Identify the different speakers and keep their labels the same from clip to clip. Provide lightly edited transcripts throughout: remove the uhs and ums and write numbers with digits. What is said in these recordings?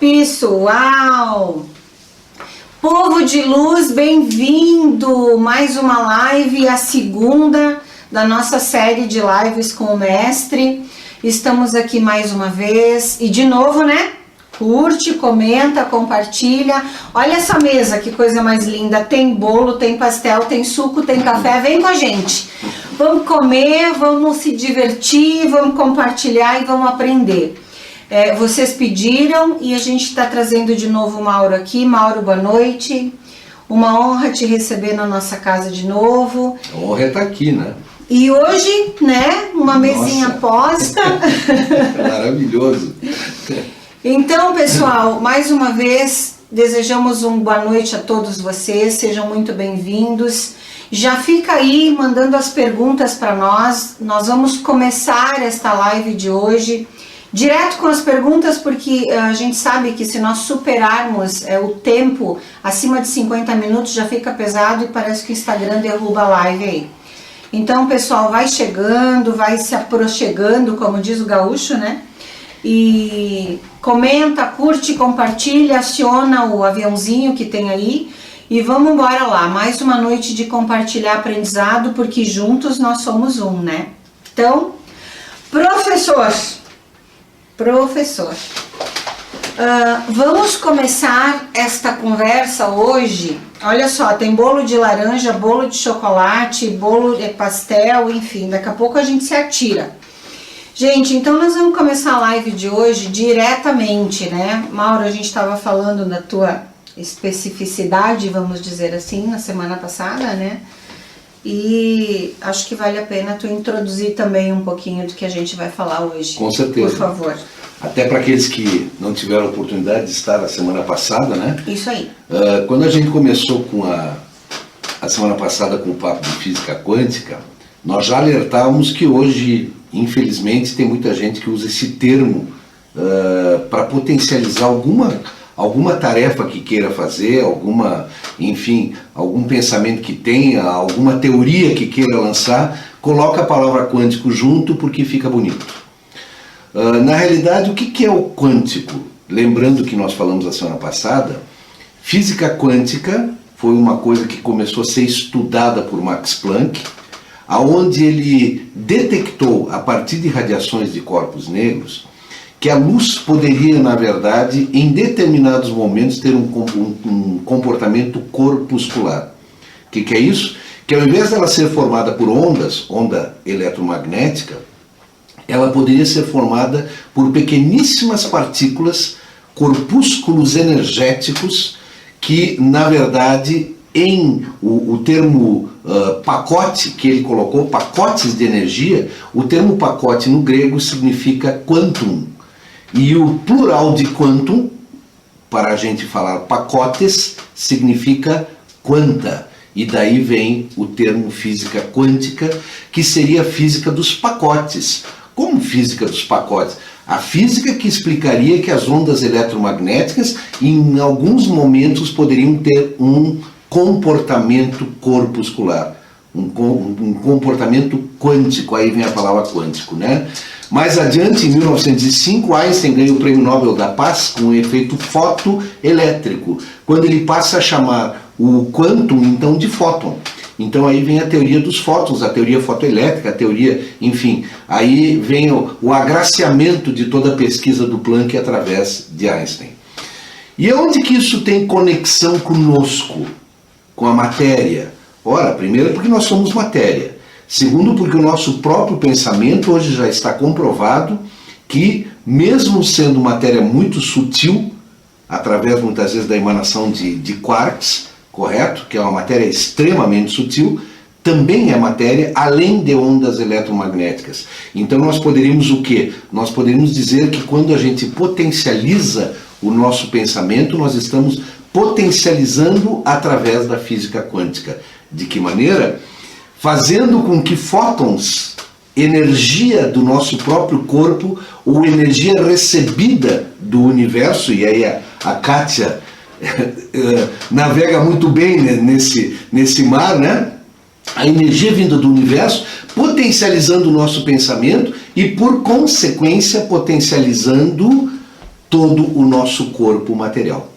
Speaker 1: Pessoal, povo de luz, bem-vindo! Mais uma live, a segunda da nossa série de lives com o mestre. Estamos aqui mais uma vez e de novo, né? Curte, comenta, compartilha. Olha essa mesa, que coisa mais linda. Tem bolo, tem pastel, tem suco, tem café. Vem com a gente. Vamos comer, vamos se divertir, vamos compartilhar e vamos aprender. Vocês pediram e a gente está trazendo de novo o Mauro aqui. Mauro, boa noite. Uma honra te receber na nossa casa de novo.
Speaker 2: A honra é estar aqui, né?
Speaker 1: E hoje, né, uma mesinha posta.
Speaker 2: Maravilhoso.
Speaker 1: Então, pessoal, mais uma vez, desejamos uma boa noite a todos vocês. Sejam muito bem-vindos. Já fica aí mandando as perguntas para nós. Nós vamos começar esta live de hoje direto com as perguntas, porque a gente sabe que se nós superarmos o tempo acima de 50 minutos já fica pesado e parece que o Instagram derruba a live aí. Então, pessoal, vai chegando, vai se aproximando, como diz o gaúcho, né? E comenta, curte, compartilha, aciona o aviãozinho que tem aí e vamos embora lá. Mais uma noite de compartilhar aprendizado, porque juntos nós somos um, né? Então, professor, vamos começar esta conversa hoje. Olha só, tem bolo de laranja, bolo de chocolate, bolo de pastel, enfim, daqui a pouco a gente se atira. Gente, então nós vamos começar a live de hoje diretamente, né? Mauro, a gente estava falando da tua especificidade, vamos dizer assim, na semana passada, né? E acho que vale a pena tu introduzir também um pouquinho do que a gente vai falar hoje.
Speaker 2: Com certeza.
Speaker 1: Por favor.
Speaker 2: Até para aqueles que não tiveram a oportunidade de estar a semana passada, né?
Speaker 1: Isso aí.
Speaker 2: Quando a gente começou com a semana passada com o papo de física quântica, nós já alertávamos que hoje, infelizmente, tem muita gente que usa esse termo para potencializar alguma tarefa que queira fazer, algum pensamento que tenha, alguma teoria que queira lançar, coloca a palavra quântico junto porque fica bonito. Na realidade, o que é o quântico? Lembrando que nós falamos a semana passada, física quântica foi uma coisa que começou a ser estudada por Max Planck, aonde ele detectou, a partir de radiações de corpos negros, que a luz poderia, na verdade, em determinados momentos ter um comportamento corpuscular. O que é isso? Que ao invés dela ser formada por onda eletromagnética, ela poderia ser formada por pequeníssimas partículas, corpúsculos energéticos, que, na verdade, o termo pacote que ele colocou, pacotes de energia, o termo pacote no grego significa quantum. E o plural de quantum, para a gente falar pacotes, significa quanta. E daí vem o termo física quântica, que seria a física dos pacotes. Como física dos pacotes? A física que explicaria que as ondas eletromagnéticas, em alguns momentos, poderiam ter um comportamento corpuscular, um comportamento quântico, aí vem a palavra quântico, né? Mais adiante, em 1905, Einstein ganha o Prêmio Nobel da Paz com o efeito fotoelétrico, quando ele passa a chamar o quantum, então, de fóton. Então aí vem a teoria dos fótons, a teoria fotoelétrica, a teoria, enfim, aí vem o agraciamento de toda a pesquisa do Planck através de Einstein. E onde que isso tem conexão conosco, com a matéria? Ora, primeiro porque nós somos matéria. Segundo, porque o nosso próprio pensamento hoje já está comprovado que, mesmo sendo matéria muito sutil, através muitas vezes da emanação de quarks, correto? Que é uma matéria extremamente sutil, também é matéria além de ondas eletromagnéticas. Então nós poderíamos o quê? Nós poderíamos dizer que quando a gente potencializa o nosso pensamento, nós estamos potencializando através da física quântica. De que maneira? Fazendo com que fótons, energia do nosso próprio corpo, ou energia recebida do universo, e aí a Kátia navega muito bem nesse mar, né? A energia vinda do universo, potencializando o nosso pensamento e, por consequência, potencializando todo o nosso corpo material.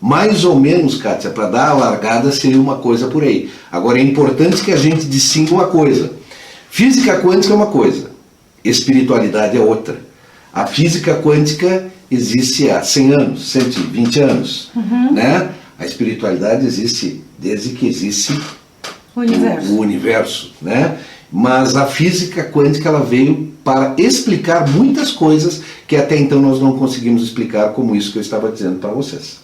Speaker 2: Mais ou menos, Kátia, para dar a largada seria uma coisa por aí. Agora é importante que a gente distinga uma coisa. Física quântica é uma coisa, espiritualidade é outra. A física quântica existe há 100 anos, 120 anos, né? A espiritualidade existe desde que existe o universo, né? Mas a física quântica ela veio para explicar muitas coisas que até então nós não conseguimos explicar, como isso que eu estava dizendo para vocês.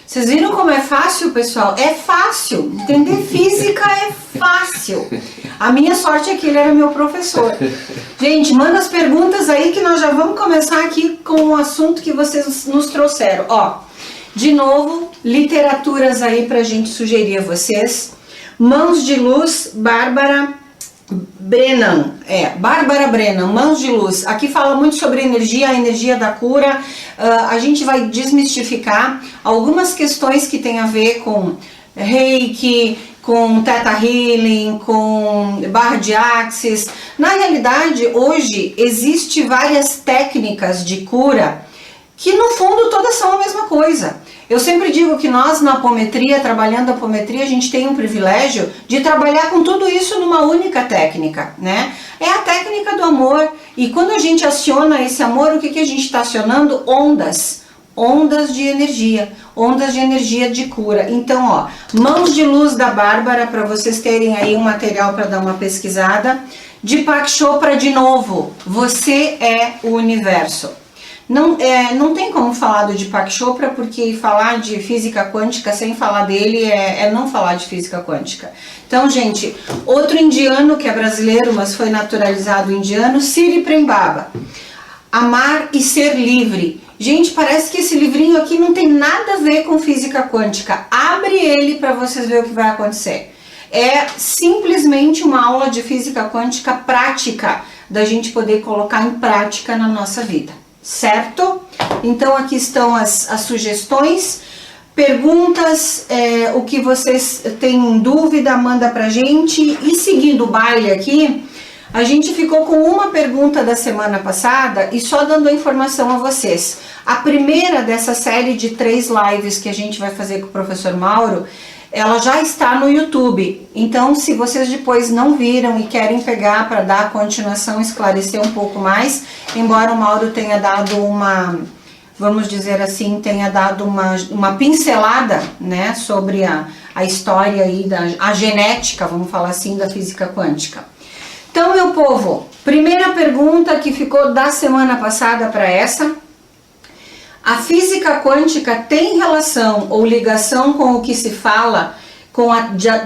Speaker 1: Vocês viram como é fácil, pessoal? É fácil. Entender física é fácil. A minha sorte é que ele era meu professor. Gente, manda as perguntas aí que nós já vamos começar aqui com o assunto que vocês nos trouxeram. Ó, de novo, literaturas aí pra gente sugerir a vocês. Mãos de Luz, Bárbara Brennan, Bárbara Brennan, Mãos de Luz. Aqui fala muito sobre energia, a energia da cura. A gente vai desmistificar algumas questões que tem a ver com Reiki, com Theta Healing, com barra de Axis. Na realidade, hoje, existe várias técnicas de cura que no fundo todas são a mesma coisa. Eu sempre digo que nós na apometria, trabalhando a apometria, a gente tem um privilégio de trabalhar com tudo isso numa única técnica, né? É a técnica do amor, e quando a gente aciona esse amor, o que, que a gente está acionando? Ondas de energia de cura. Então, ó, Mãos de Luz da Bárbara, para vocês terem aí um material para dar uma pesquisada. Deepak Chopra de novo, você é o universo. Não tem como falar do Deepak Chopra, porque falar de física quântica sem falar dele é não falar de física quântica. Então, gente, outro indiano que é brasileiro, mas foi naturalizado indiano, Siri Prembaba. Amar e Ser Livre. Gente, parece que esse livrinho aqui não tem nada a ver com física quântica. Abre ele para vocês verem o que vai acontecer. É simplesmente uma aula de física quântica prática, da gente poder colocar em prática na nossa vida. Certo? Então aqui estão as sugestões, perguntas, o que vocês têm dúvida, manda pra gente. E seguindo o baile aqui, a gente ficou com uma pergunta da semana passada e só dando a informação a vocês. A primeira dessa série de 3 lives que a gente vai fazer com o professor Mauro, ela já está no YouTube. Então, se vocês depois não viram e querem pegar para dar a continuação, esclarecer um pouco mais, embora o Mauro tenha dado uma, vamos dizer assim, tenha dado uma pincelada, né, sobre a história aí, a genética, vamos falar assim, da física quântica. Então, meu povo, primeira pergunta que ficou da semana passada para essa: a física quântica tem relação ou ligação com o que se fala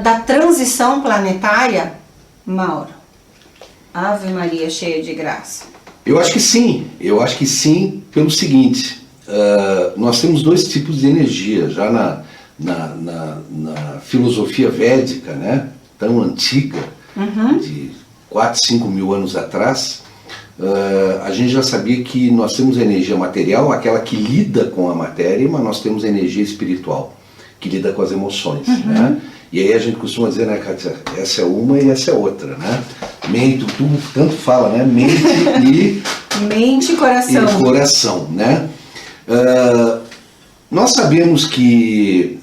Speaker 1: da transição planetária? Mauro, Ave Maria cheia de graça.
Speaker 2: Eu acho que sim, pelo seguinte, nós temos 2 tipos de energia, já na filosofia védica, né, tão antiga, de 4, 5 mil anos atrás. A gente já sabia que nós temos a energia material, aquela que lida com a matéria, mas nós temos a energia espiritual, que lida com as emoções, né? E aí a gente costuma dizer, né, Kátia, essa é uma e essa é outra, né? Mente, tu tanto fala, né? Mente
Speaker 1: e coração.
Speaker 2: E coração, né? Nós sabemos que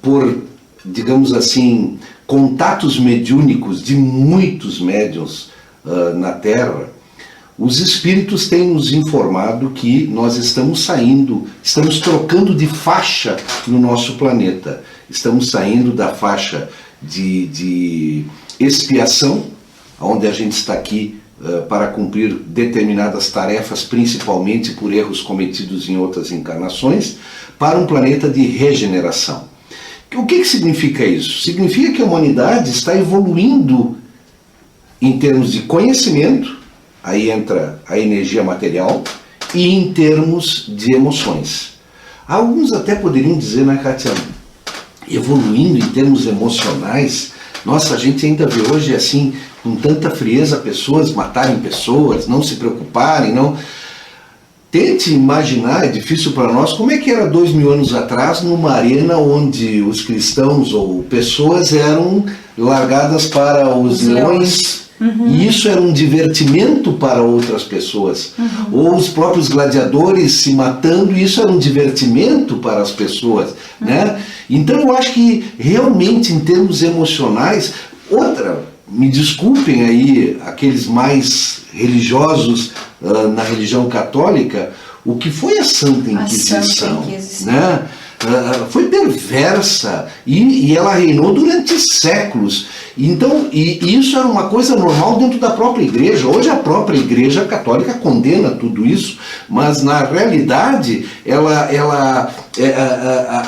Speaker 2: por, digamos assim, contatos mediúnicos de muitos médiuns na Terra, os espíritos têm nos informado que nós estamos trocando de faixa no nosso planeta. Estamos saindo da faixa de expiação, onde a gente está aqui para cumprir determinadas tarefas, principalmente por erros cometidos em outras encarnações, para um planeta de regeneração. O que significa isso? Significa que a humanidade está evoluindo em termos de conhecimento, aí entra a energia material, e em termos de emoções. Alguns até poderiam dizer, né, Kátia, evoluindo em termos emocionais. Nossa, a gente ainda vê hoje assim, com tanta frieza, pessoas matarem pessoas, não se preocuparem, não... Tente imaginar, é difícil para nós, como é que era 2000 anos atrás, numa arena onde os cristãos ou pessoas eram largadas para os leões E isso era um divertimento para outras pessoas. Ou os próprios gladiadores se matando, e isso era um divertimento para as pessoas, né? Então eu acho que realmente em termos emocionais, me desculpem aí aqueles mais religiosos na religião católica, o que foi a Santa Inquisição, né? Foi perversa e ela reinou durante séculos. Então, e isso era uma coisa normal dentro da própria igreja. Hoje a própria igreja católica condena tudo isso, mas na realidade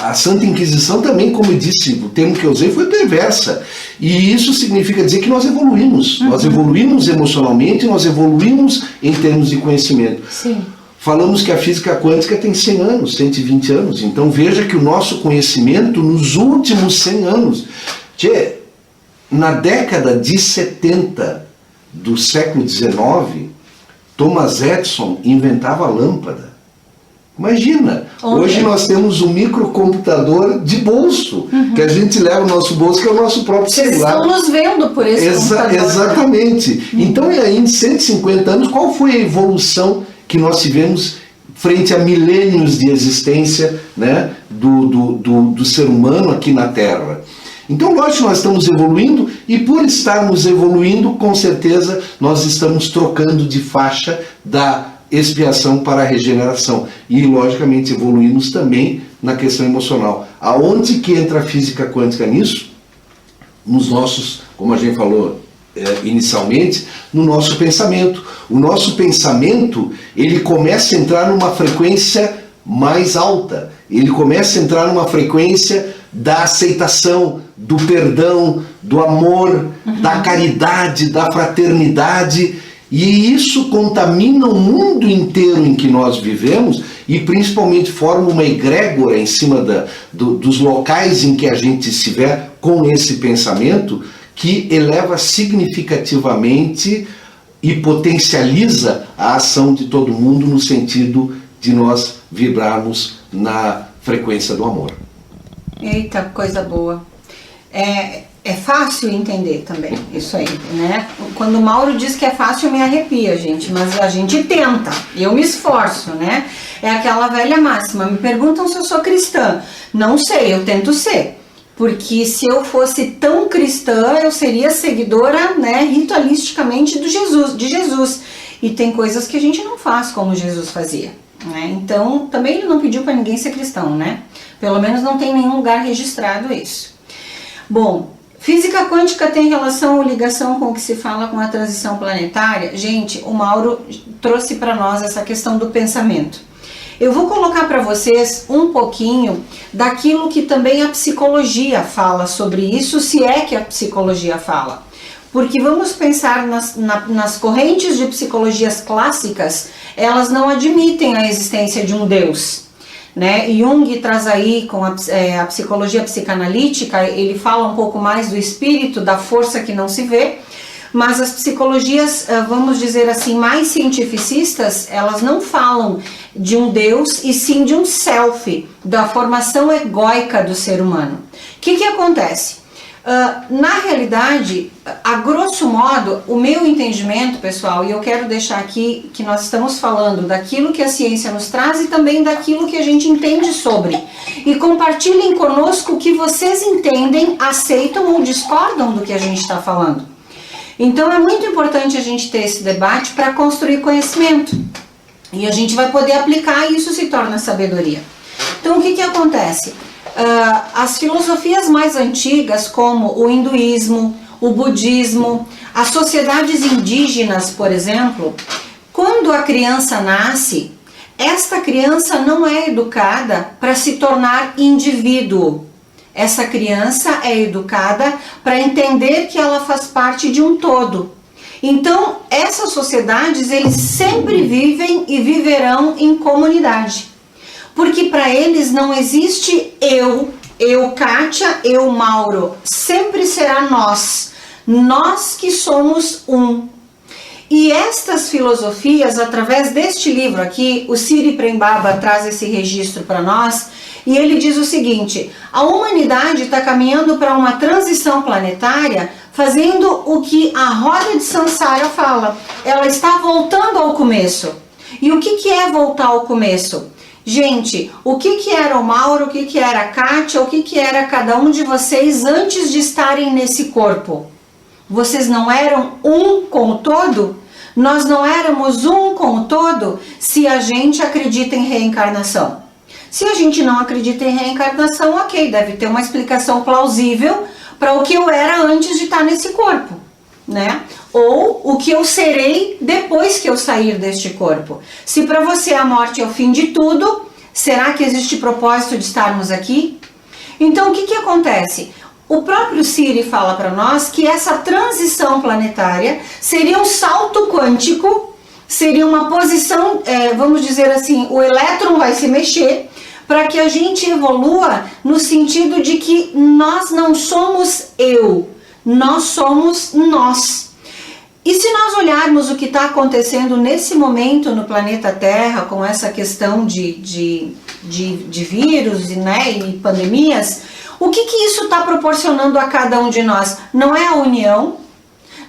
Speaker 2: a Santa Inquisição também, como eu disse, o termo que eu usei foi perversa. E isso significa dizer que nós evoluímos. Nós evoluímos emocionalmente, nós evoluímos em termos de conhecimento.
Speaker 1: Sim.
Speaker 2: Falamos que a física quântica tem 100 anos, 120 anos. Então veja que o nosso conhecimento nos últimos 100 anos... Na década de 70 do século XIX, Thomas Edison inventava a lâmpada. Imagina, hoje nós temos um microcomputador de bolso, que a gente leva no nosso bolso, que é o nosso próprio celular.
Speaker 1: Vocês estão nos vendo por esse computador.
Speaker 2: Exatamente. Então, e aí, em 150 anos, qual foi a evolução que nós tivemos frente a milênios de existência, né, do ser humano aqui na Terra? Então, lógico que nós estamos evoluindo, e por estarmos evoluindo, com certeza, nós estamos trocando de faixa da expiação para a regeneração. E, logicamente, evoluímos também na questão emocional. Aonde que entra a física quântica nisso? Nos nossos, como a gente falou inicialmente, no nosso pensamento. O nosso pensamento, ele começa a entrar numa frequência mais alta. Ele começa a entrar numa frequência da aceitação, do perdão, do amor, da caridade, da fraternidade, e isso contamina o mundo inteiro em que nós vivemos e principalmente forma uma egrégora em cima dos locais em que a gente estiver com esse pensamento, que eleva significativamente e potencializa a ação de todo mundo no sentido de nós vibrarmos na frequência do amor.
Speaker 1: Eita, coisa boa. É fácil entender também isso aí, né? Quando o Mauro diz que é fácil, eu me arrepia, gente, mas a gente tenta, eu me esforço, né? É aquela velha máxima, me perguntam se eu sou cristã. Não sei, eu tento ser, porque se eu fosse tão cristã, eu seria seguidora, né, ritualisticamente de Jesus. E tem coisas que a gente não faz como Jesus fazia, né? Então, também ele não pediu para ninguém ser cristão, né? Pelo menos não tem nenhum lugar registrado isso. Bom, física quântica tem relação ou ligação com o que se fala com a transição planetária? Gente, o Mauro trouxe para nós essa questão do pensamento. Eu vou colocar para vocês um pouquinho daquilo que também a psicologia fala sobre isso, se é que a psicologia fala. Porque vamos pensar nas correntes de psicologias clássicas, elas não admitem a existência de um Deus, né? Jung traz aí com a psicologia psicanalítica, ele fala um pouco mais do espírito, da força que não se vê, mas as psicologias, vamos dizer assim, mais cientificistas, elas não falam de um Deus e sim de um self, da formação egóica do ser humano. O que acontece? Na realidade, a grosso modo, o meu entendimento, pessoal, e eu quero deixar aqui que nós estamos falando daquilo que a ciência nos traz e também daquilo que a gente entende sobre. E compartilhem conosco o que vocês entendem, aceitam ou discordam do que a gente está falando. Então é muito importante a gente ter esse debate para construir conhecimento. E a gente vai poder aplicar e isso se torna sabedoria. Então o que acontece? As filosofias mais antigas, como o hinduísmo, o budismo, as sociedades indígenas, por exemplo, quando a criança nasce, esta criança não é educada para se tornar indivíduo. Essa criança é educada para entender que ela faz parte de um todo. Então, essas sociedades, eles sempre vivem e viverão em comunidade. Porque para eles não existe eu Kátia, eu Mauro, sempre será nós que somos um. E estas filosofias, através deste livro aqui, o Siri Prembaba traz esse registro para nós, E ele diz o seguinte: a humanidade está caminhando para uma transição planetária, fazendo o que a roda de Sansara fala. Ela está voltando ao começo. E o que é voltar ao começo? Gente, o que era o Mauro, o que era a Kátia, o que era cada um de vocês antes de estarem nesse corpo? Vocês não eram um com o todo? Nós não éramos um com o todo se a gente acredita em reencarnação. Se a gente não acredita em reencarnação, ok, deve ter uma explicação plausível para o que eu era antes de estar nesse corpo, né? Ou o que eu serei depois que eu sair deste corpo. Se para você a morte é o fim de tudo, será que existe propósito de estarmos aqui? Então o que acontece? O próprio Siri fala para nós que essa transição planetária seria um salto quântico, seria uma posição, vamos dizer assim, o elétron vai se mexer para que a gente evolua no sentido de que nós não somos eu, nós somos nós. E se nós olharmos o que está acontecendo nesse momento no planeta Terra, com essa questão de vírus, né, e pandemias, o que isso está proporcionando a cada um de nós? Não é a união,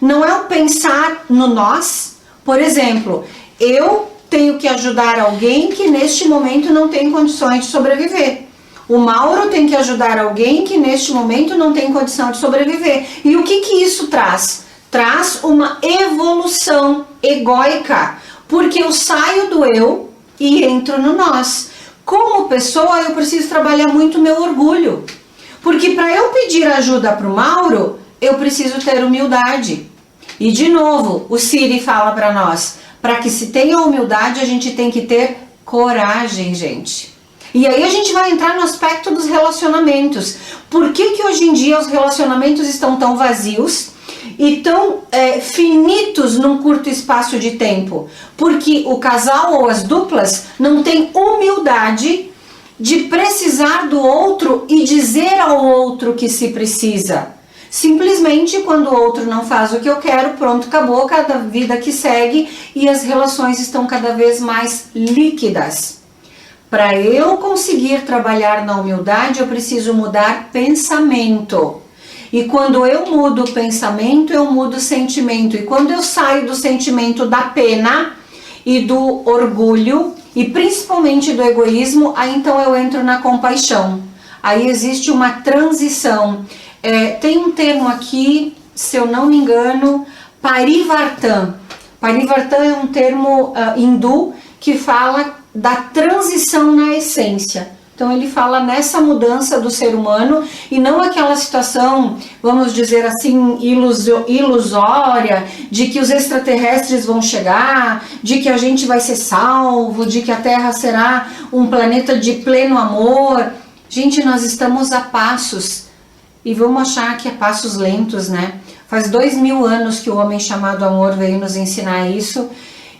Speaker 1: não é o pensar no nós. Por exemplo, eu tenho que ajudar alguém que neste momento não tem condições de sobreviver. O Mauro tem que ajudar alguém que neste momento não tem condição de sobreviver. E o que isso traz? Traz uma evolução egóica, porque eu saio do eu e entro no nós. Como pessoa, eu preciso trabalhar muito meu orgulho, porque para eu pedir ajuda para o Mauro, eu preciso ter humildade. E de novo, o Siri fala para nós, para que se tenha humildade, a gente tem que ter coragem, gente. E aí a gente vai entrar no aspecto dos relacionamentos. Por que hoje em dia os relacionamentos estão tão vazios e tão finitos num curto espaço de tempo? Porque o casal ou as duplas não têm humildade de precisar do outro e dizer ao outro que se precisa. Simplesmente quando o outro não faz o que eu quero, pronto, acabou, cada vida que segue e as relações estão cada vez mais líquidas. Para eu conseguir trabalhar na humildade, eu preciso mudar pensamento. E quando eu mudo o pensamento, eu mudo o sentimento. E quando eu saio do sentimento da pena e do orgulho, e principalmente do egoísmo, aí então eu entro na compaixão. Aí existe uma transição. Tem um termo aqui, se eu não me engano, Parivartan. Parivartan é um termo hindu que fala da transição na essência. Então ele fala nessa mudança do ser humano e não aquela situação, vamos dizer assim, ilusória, de que os extraterrestres vão chegar, de que a gente vai ser salvo, de que a Terra será um planeta de pleno amor. Gente, nós estamos a passos, e vamos achar que é passos lentos, né? Faz 2000 anos que o homem chamado amor veio nos ensinar isso,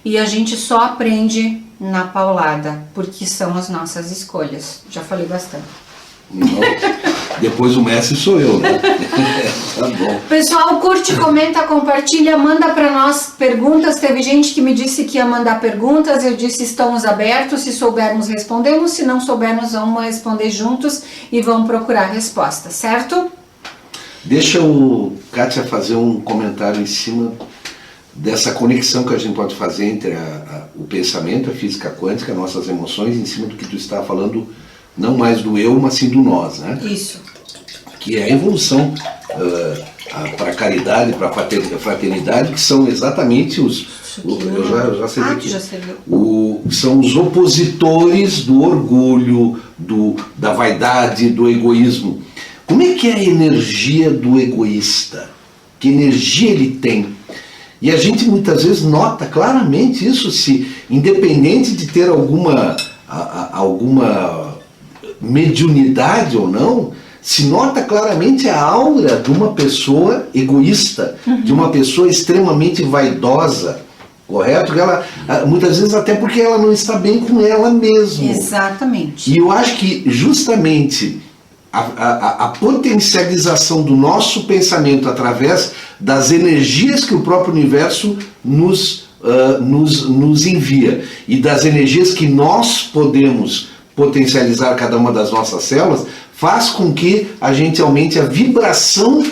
Speaker 1: e a gente só aprende na paulada, porque são as nossas escolhas. Já falei bastante.
Speaker 2: Não, depois o mestre sou eu, né? Tá bom.
Speaker 1: Pessoal, curte, comenta, compartilha, manda para nós perguntas. Teve gente que me disse que ia mandar perguntas, eu disse estamos abertos, se soubermos respondemos, se não soubermos vamos responder juntos e vamos procurar resposta, certo?
Speaker 2: Deixa o Kátia fazer um comentário em cima dessa conexão que a gente pode fazer entre o pensamento, a física quântica, nossas emoções, em cima do que tu está falando, não mais do eu, mas sim do nós, né?
Speaker 1: Isso.
Speaker 2: Que é a evolução para a caridade, para a fraternidade, que são exatamente eu já sei aqui. São os opositores do orgulho, da vaidade, do egoísmo. Como é que é a energia do egoísta? Que energia ele tem? E a gente muitas vezes nota claramente isso, se independente de ter alguma mediunidade ou não, se nota claramente a aura de uma pessoa egoísta, de uma pessoa extremamente vaidosa, correto? Ela, muitas vezes até porque ela não está bem com ela mesma.
Speaker 1: Exatamente.
Speaker 2: E eu acho que justamente a potencialização do nosso pensamento através das energias que o próprio universo nos envia e das energias que nós podemos potencializar cada uma das nossas células, faz com que a gente aumente a vibração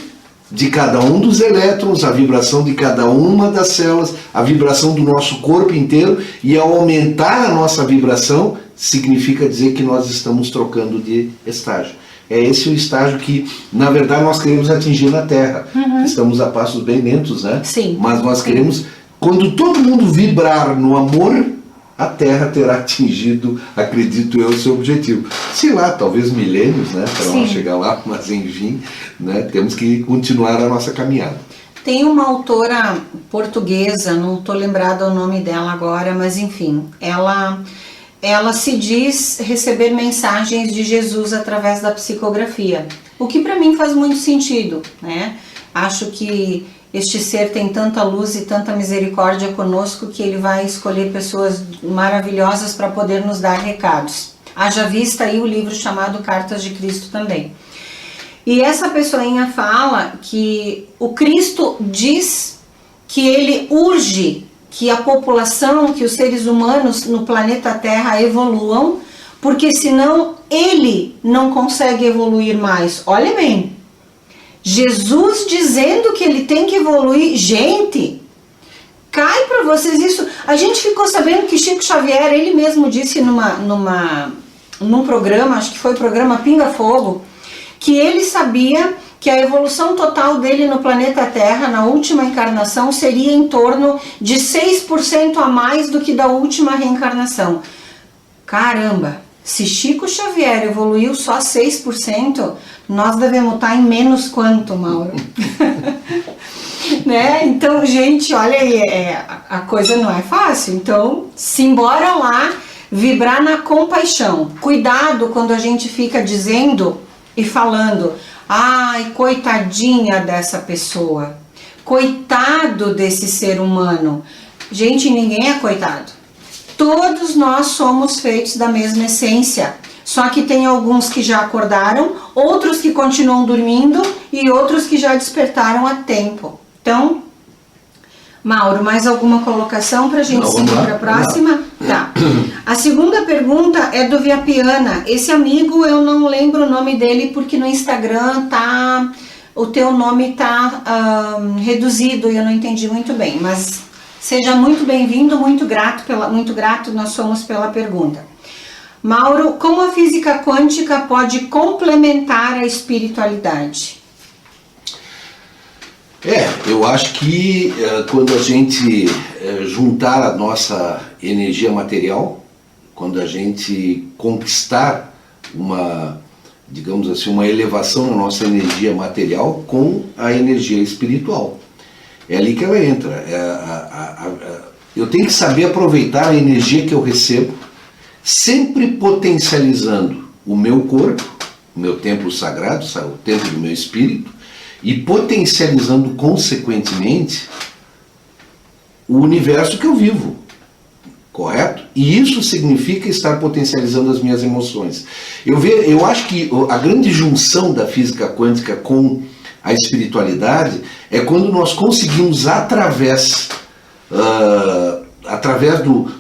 Speaker 2: de cada um dos elétrons, a vibração de cada uma das células, a vibração do nosso corpo inteiro, e ao aumentar a nossa vibração, significa dizer que nós estamos trocando de estágio. É esse o estágio que, na verdade, nós queremos atingir na Terra. Estamos a passos bem lentos, né?
Speaker 1: Sim.
Speaker 2: Mas nós queremos, quando todo mundo vibrar no amor, a Terra terá atingido, acredito eu, o seu objetivo. Sei lá, talvez milênios, né, para nós chegar lá, mas enfim, né, temos que continuar a nossa caminhada.
Speaker 1: Tem uma autora portuguesa, não estou lembrada o nome dela agora, mas enfim, ela se diz receber mensagens de Jesus através da psicografia, o que para mim faz muito sentido, né? Acho que este ser tem tanta luz e tanta misericórdia conosco que ele vai escolher pessoas maravilhosas para poder nos dar recados. Haja vista aí o livro chamado Cartas de Cristo também. E essa pessoinha fala que o Cristo diz que ele urge que a população, que os seres humanos no planeta Terra evoluam, porque senão ele não consegue evoluir mais. Olha bem, Jesus dizendo que ele tem que evoluir. Gente, cai para vocês isso. A gente ficou sabendo que Chico Xavier, ele mesmo disse num programa, acho que foi o programa Pinga Fogo, que ele sabia que a evolução total dele no planeta Terra, na última encarnação, seria em torno de 6% a mais do que da última reencarnação. Caramba, se Chico Xavier evoluiu só 6%, nós devemos estar em menos quanto, Mauro? Né? Então, gente, olha aí, a coisa não é fácil. Então, simbora lá, vibrar na compaixão. Cuidado quando a gente fica dizendo e falando: ai, coitadinha dessa pessoa, coitado desse ser humano. Gente, ninguém é coitado. Todos nós somos feitos da mesma essência. Só que tem alguns que já acordaram, outros que continuam dormindo e outros que já despertaram a tempo. Então, Mauro, mais alguma colocação para a gente seguir para a próxima? Tá. A segunda pergunta é do Viapiana. Esse amigo, eu não lembro o nome dele porque no Instagram o teu nome tá reduzido e eu não entendi muito bem. Mas seja muito bem-vindo, muito grato nós somos pela pergunta. Mauro, como a física quântica pode complementar a espiritualidade?
Speaker 2: Eu acho que quando a gente juntar a nossa energia material, quando a gente conquistar digamos assim, uma elevação na nossa energia material com a energia espiritual, é ali que ela entra. Eu tenho que saber aproveitar a energia que eu recebo, sempre potencializando o meu corpo, o meu templo sagrado, o templo do meu espírito, e potencializando consequentemente o universo que eu vivo, correto? E isso significa estar potencializando as minhas emoções. Eu acho que a grande junção da física quântica com a espiritualidade é quando nós conseguimos através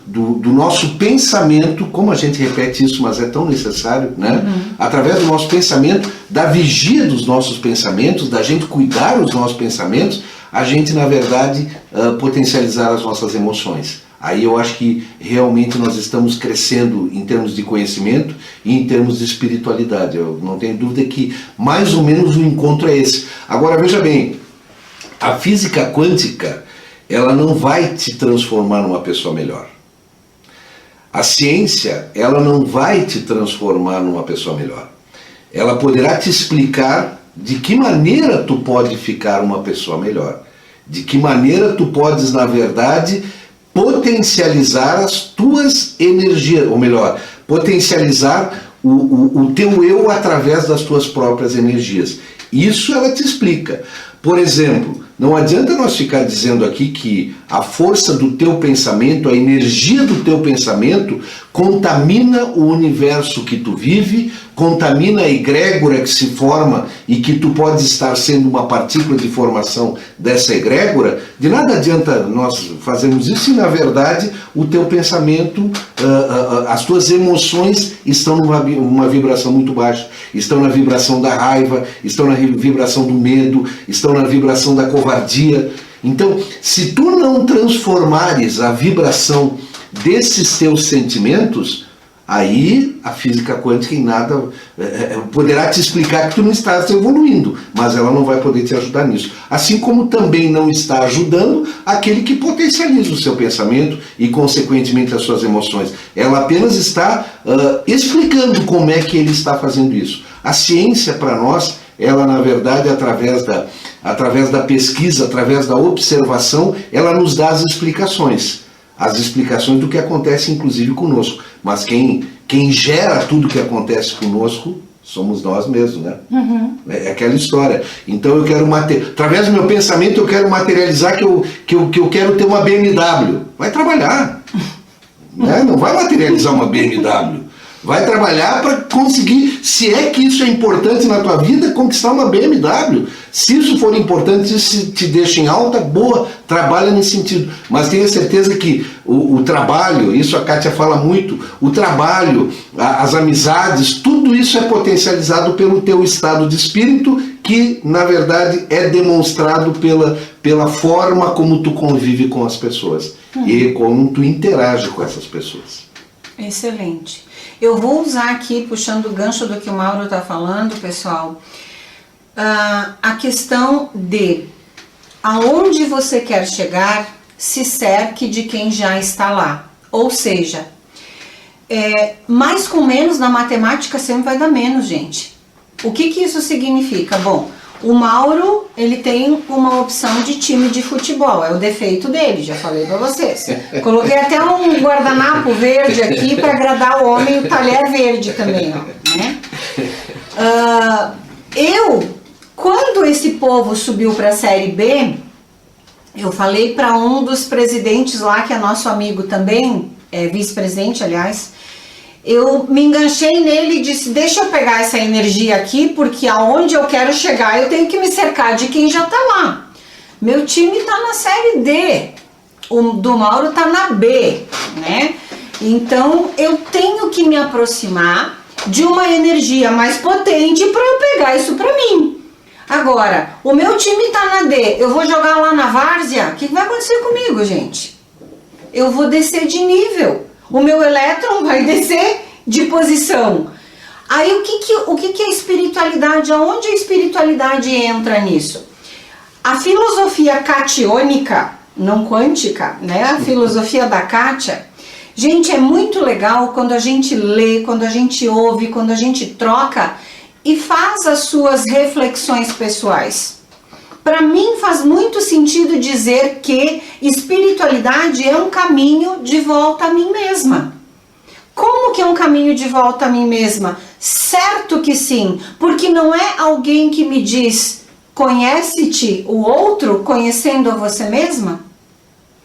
Speaker 2: do nosso pensamento, como a gente repete isso, mas é tão necessário, né? Através do nosso pensamento, da vigia dos nossos pensamentos, da gente cuidar dos nossos pensamentos, a gente, na verdade, potencializar as nossas emoções. Aí eu acho que realmente nós estamos crescendo em termos de conhecimento e em termos de espiritualidade. Eu não tenho dúvida que mais ou menos o encontro é esse. Agora, veja bem, a física quântica, ela não vai te transformar numa pessoa melhor. A ciência, ela não vai te transformar numa pessoa melhor. Ela poderá te explicar de que maneira tu pode ficar uma pessoa melhor. De que maneira tu podes, na verdade, potencializar as tuas energias, ou melhor, potencializar o teu eu através das tuas próprias energias. Isso ela te explica. Por exemplo, não adianta nós ficar dizendo aqui que a força do teu pensamento, a energia do teu pensamento contamina o universo que tu vive, contamina a egrégora que se forma e que tu pode estar sendo uma partícula de formação dessa egrégora. De nada adianta nós fazermos isso se na verdade o teu pensamento, as tuas emoções estão numa vibração muito baixa, estão na vibração da raiva, estão na vibração do medo, estão na vibração da covardia. Então, se tu não transformares a vibração desses teus sentimentos, aí a física quântica em nada poderá te explicar que tu não estás evoluindo, mas ela não vai poder te ajudar nisso. Assim como também não está ajudando aquele que potencializa o seu pensamento e, consequentemente, as suas emoções. Ela apenas está explicando como é que ele está fazendo isso. A ciência, para nós, ela, na verdade, através da pesquisa, através da observação, ela nos dá as explicações do que acontece, inclusive, conosco. Mas quem gera tudo que acontece conosco somos nós mesmos, né? Uhum. É aquela história. Então eu quero através do meu pensamento eu quero materializar que eu quero ter uma BMW. Vai trabalhar, né? Não vai materializar uma BMW. Vai trabalhar para conseguir, se é que isso é importante na tua vida, conquistar uma BMW. Se isso for importante, se te deixa em alta, boa, trabalha nesse sentido. Mas tenha certeza que o trabalho, isso a Kátia fala muito, o trabalho, as amizades, tudo isso é potencializado pelo teu estado de espírito, que na verdade é demonstrado pela forma como tu convive com as pessoas e como tu interage com essas pessoas.
Speaker 1: Excelente. Eu vou usar aqui, puxando o gancho do que o Mauro está falando, pessoal, a questão de aonde você quer chegar, se cerque de quem já está lá. Ou seja, mais com menos na matemática sempre vai dar menos, gente. O que isso significa? Bom, o Mauro, ele tem uma opção de time de futebol, é o defeito dele, já falei pra vocês. Coloquei até um guardanapo verde aqui para agradar o homem, o talher verde também, ó, né? Quando esse povo subiu para a Série B, eu falei para um dos presidentes lá, que é nosso amigo também, vice-presidente, aliás, eu me enganchei nele e disse, deixa eu pegar essa energia aqui, porque aonde eu quero chegar eu tenho que me cercar de quem já tá lá. Meu time tá na Série D, o do Mauro tá na B, né? Então eu tenho que me aproximar de uma energia mais potente para eu pegar isso para mim. Agora, o meu time tá na D, eu vou jogar lá na várzea, o que vai acontecer comigo, gente? Eu vou descer de nível. O meu elétron vai descer de posição. Aí o que é espiritualidade? Aonde a espiritualidade entra nisso? A filosofia catiônica, não quântica, né? A filosofia da Kátia, gente, é muito legal quando a gente lê, quando a gente ouve, quando a gente troca e faz as suas reflexões pessoais. Para mim faz muito sentido dizer que espiritualidade é um caminho de volta a mim mesma. Como que é um caminho de volta a mim mesma? Certo que sim, porque não é alguém que me diz, conhece-te o outro conhecendo a você mesma?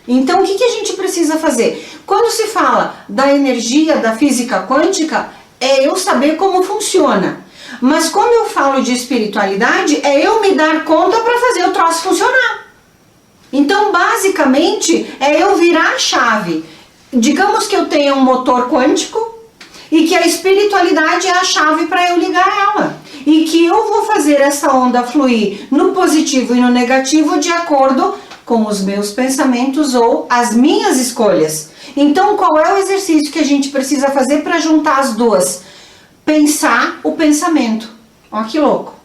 Speaker 1: Então o que a gente precisa fazer? Quando se fala da energia da física quântica, é eu saber como funciona. Mas quando eu falo de espiritualidade, é eu me dar conta para fazer o troço funcionar. Então, basicamente, é eu virar a chave. Digamos que eu tenha um motor quântico e que a espiritualidade é a chave para eu ligar ela. E que eu vou fazer essa onda fluir no positivo e no negativo de acordo com os meus pensamentos ou as minhas escolhas. Então, qual é o exercício que a gente precisa fazer para juntar as duas? Pensar o pensamento. Ó que louco.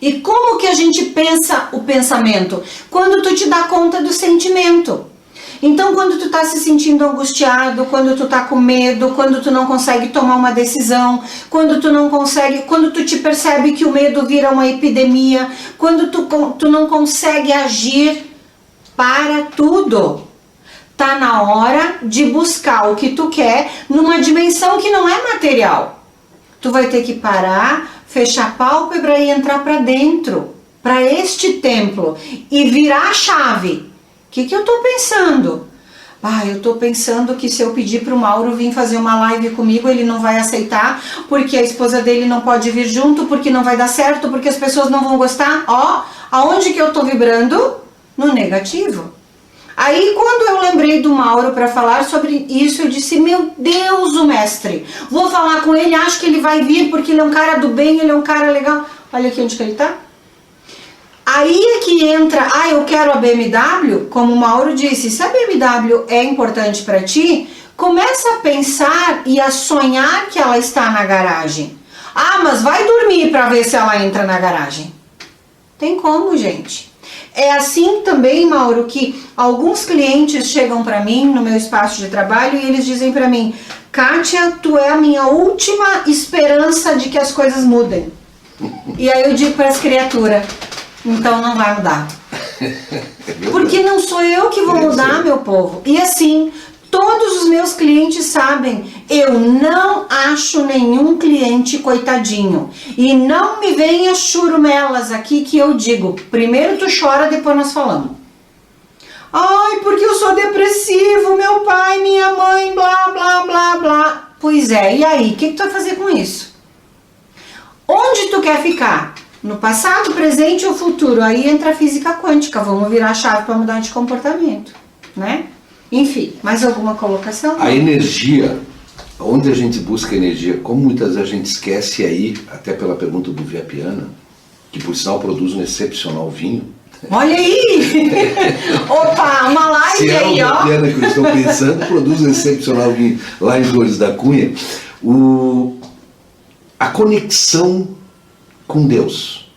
Speaker 1: E como que a gente pensa o pensamento? Quando tu te dá conta do sentimento. Então quando tu tá se sentindo angustiado, quando tu tá com medo, quando tu não consegue tomar uma decisão, quando tu te percebe que o medo vira uma epidemia, quando tu não consegue agir, para tudo. Tá na hora de buscar o que tu quer numa dimensão que não é material. Tu vai ter que parar, fechar a pálpebra e entrar para dentro para este templo e virar a chave, o que eu estou pensando? Eu estou pensando que se eu pedir para o Mauro vir fazer uma live comigo, ele não vai aceitar, porque a esposa dele não pode vir junto, porque não vai dar certo, porque as pessoas não vão gostar. Aonde que eu estou vibrando? No negativo. Aí quando eu lembrei do Mauro para falar sobre isso, eu disse, meu Deus, o mestre, vou falar com ele, acho que ele vai vir, porque ele é um cara do bem, ele é um cara legal. Olha aqui onde que ele está. Aí é que entra, eu quero a BMW, como o Mauro disse, se a BMW é importante para ti, começa a pensar e a sonhar que ela está na garagem. Mas vai dormir para ver se ela entra na garagem. Tem como, gente. É assim também, Mauro, que alguns clientes chegam para mim no meu espaço de trabalho e eles dizem para mim, Kátia, tu é a minha última esperança de que as coisas mudem. E aí eu digo para as criaturas, então não vai mudar. Porque não sou eu que vou mudar, meu povo. E assim, todos os meus clientes sabem, eu não acho nenhum cliente coitadinho. E não me venha churumelas aqui que eu digo, primeiro tu chora, depois nós falamos. Porque eu sou depressivo, meu pai, minha mãe, blá, blá, blá, blá. Pois é, e aí, o que tu vai fazer com isso? Onde tu quer ficar? No passado, presente ou futuro? Aí entra a física quântica, vamos virar a chave para mudar de comportamento, né? Enfim, mais alguma colocação?
Speaker 2: A energia, onde a gente busca energia, como muitas vezes a gente esquece aí, até pela pergunta do Via Piana, que por sinal produz um excepcional vinho.
Speaker 1: Olha aí! Opa, uma live
Speaker 2: se
Speaker 1: aí, ó!
Speaker 2: Se é o Via Piana que eu estou pensando, produz um excepcional vinho lá em Flores da Cunha. A conexão com Deus.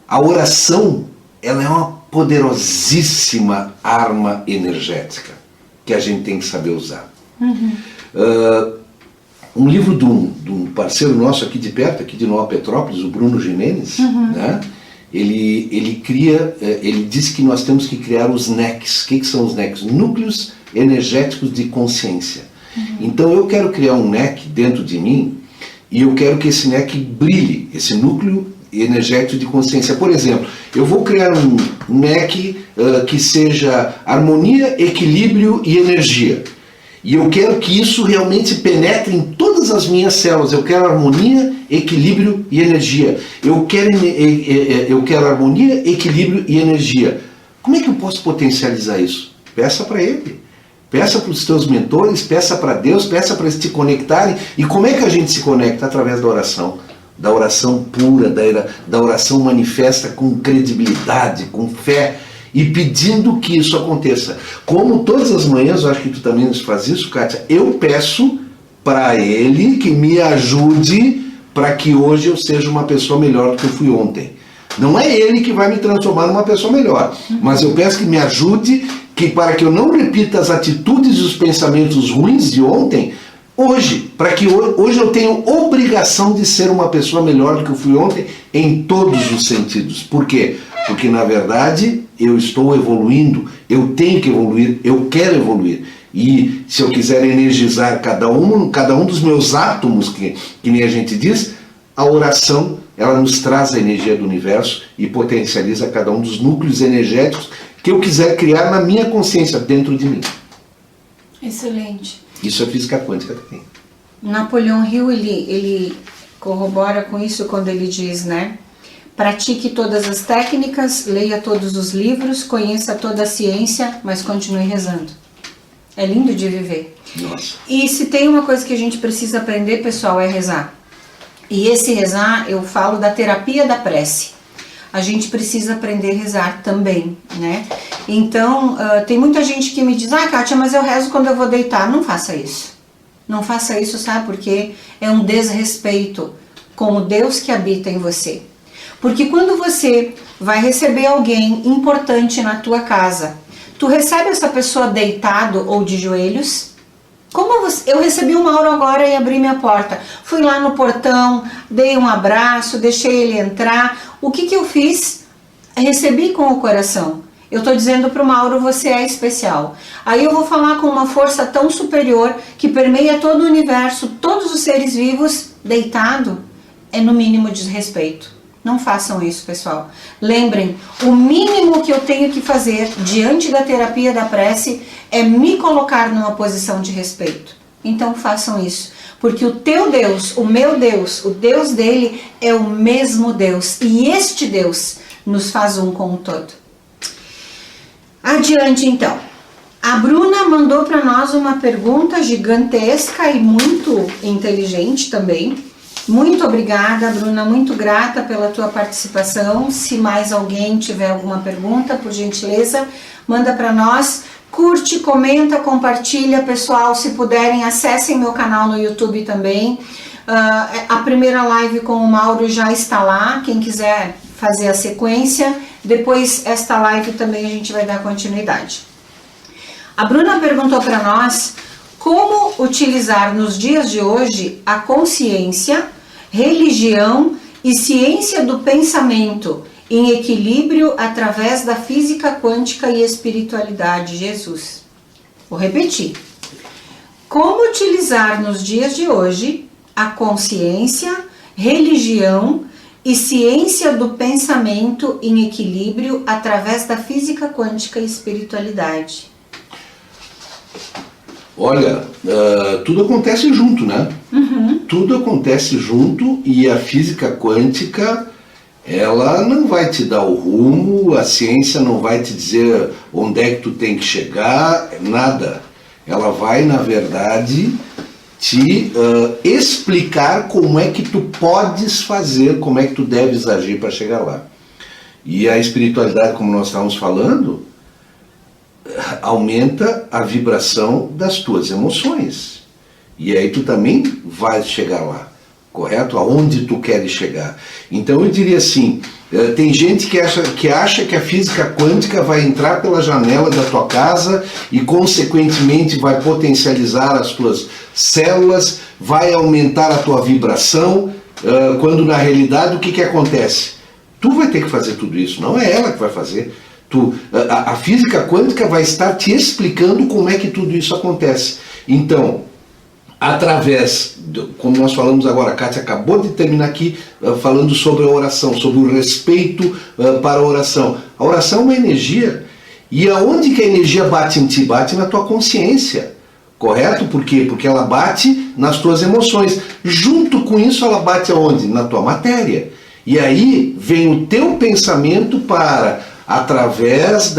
Speaker 2: A oração, ela é uma poderosíssima arma energética que a gente tem que saber usar. Um livro de um parceiro nosso aqui de perto, aqui de Nova Petrópolis, o Bruno Gimenez, né? Ele diz que nós temos que criar os NECs. O que são os NECs? Núcleos energéticos de consciência. Então eu quero criar um NEC dentro de mim e eu quero que esse NEC brilhe, esse núcleo energético de consciência. Por exemplo, eu vou criar um NEC que seja harmonia, equilíbrio e energia. E eu quero que isso realmente penetre em todas as minhas células. Eu quero harmonia, equilíbrio e energia. Eu quero harmonia, equilíbrio e energia. Como é que eu posso potencializar isso? Peça para ele. Peça para os teus mentores, peça para Deus, peça para eles te conectarem. E como é que a gente se conecta? Através da oração. Da oração pura, da oração manifesta com credibilidade, com fé. E pedindo que isso aconteça. Como todas as manhãs, eu acho que tu também faz isso, Kátia, eu peço para ele que me ajude para que hoje eu seja uma pessoa melhor do que eu fui ontem. Não é ele que vai me transformar numa pessoa melhor, mas eu peço que me ajude para que eu não repita as atitudes e os pensamentos ruins de ontem, hoje, para que hoje eu tenha obrigação de ser uma pessoa melhor do que eu fui ontem em todos os sentidos. Por quê? Porque na verdade eu estou evoluindo, eu tenho que evoluir, eu quero evoluir. E se eu quiser energizar cada um dos meus átomos, que nem a gente diz, a oração, ela nos traz a energia do universo e potencializa cada um dos núcleos energéticos que eu quiser criar na minha consciência, dentro de mim.
Speaker 1: Excelente.
Speaker 2: Isso é física quântica também.
Speaker 1: Napoleão Hill, ele corrobora com isso quando ele diz, né? Pratique todas as técnicas, leia todos os livros, conheça toda a ciência, mas continue rezando. É lindo de viver.
Speaker 2: Nossa.
Speaker 1: E se tem uma coisa que a gente precisa aprender, pessoal, é rezar. E esse rezar, eu falo da terapia da prece. A gente precisa aprender a rezar também, né? Então, tem muita gente que me diz, Kátia, mas eu rezo quando eu vou deitar. Não faça isso. Não faça isso, sabe? Porque é um desrespeito com o Deus que habita em você. Porque quando você vai receber alguém importante na tua casa, tu recebe essa pessoa deitado ou de joelhos? Eu recebi o Mauro agora e abri minha porta. Fui lá no portão, dei um abraço, deixei ele entrar. O que eu fiz? Recebi com o coração. Eu estou dizendo para o Mauro, você é especial. Aí eu vou falar com uma força tão superior que permeia todo o universo, todos os seres vivos, deitado, é no mínimo desrespeito. Não façam isso, pessoal. Lembrem, o mínimo que eu tenho que fazer diante da terapia da prece é me colocar numa posição de respeito. Então façam isso, porque o teu Deus, o meu Deus, o Deus dele é o mesmo Deus, e este Deus nos faz um com o todo. Adiante então. A Bruna mandou para nós uma pergunta gigantesca e muito inteligente também. Muito obrigada, Bruna, muito grata pela tua participação. Se mais alguém tiver alguma pergunta, por gentileza, manda para nós. Curte, comenta, compartilha, pessoal. Se puderem, acessem meu canal no YouTube também. A primeira live com o Mauro já está lá, quem quiser fazer a sequência. Depois, esta live também a gente vai dar continuidade. A Bruna perguntou para nós como utilizar nos dias de hoje a consciência, religião e ciência do pensamento em equilíbrio através da física quântica e espiritualidade. Jesus. Vou repetir. Como utilizar nos dias de hoje a consciência, religião e ciência do pensamento em equilíbrio através da física quântica e espiritualidade.
Speaker 2: Olha, tudo acontece junto, né?
Speaker 1: Uhum.
Speaker 2: Tudo acontece junto e a física quântica, ela não vai te dar o rumo, a ciência não vai te dizer onde é que tu tem que chegar, nada. Ela vai, na verdade, te explicar como é que tu podes fazer, como é que tu deves agir para chegar lá. E a espiritualidade, como nós estávamos falando, aumenta a vibração das tuas emoções. E aí tu também vai chegar lá, correto? Aonde tu queres chegar. Então eu diria assim, tem gente que acha que a física quântica vai entrar pela janela da tua casa e consequentemente vai potencializar as tuas células, vai aumentar a tua vibração, quando na realidade o que acontece? Tu vai ter que fazer tudo isso, não é ela que vai fazer. A física quântica vai estar te explicando como é que tudo isso acontece. Então, através, como nós falamos agora, a Kátia acabou de terminar aqui falando sobre a oração, sobre o respeito para a oração. A oração é uma energia. E aonde que a energia bate em ti? Bate na tua consciência. Correto? Por quê? Porque ela bate nas tuas emoções. Junto com isso, ela bate aonde? Na tua matéria. E aí vem o teu pensamento para, através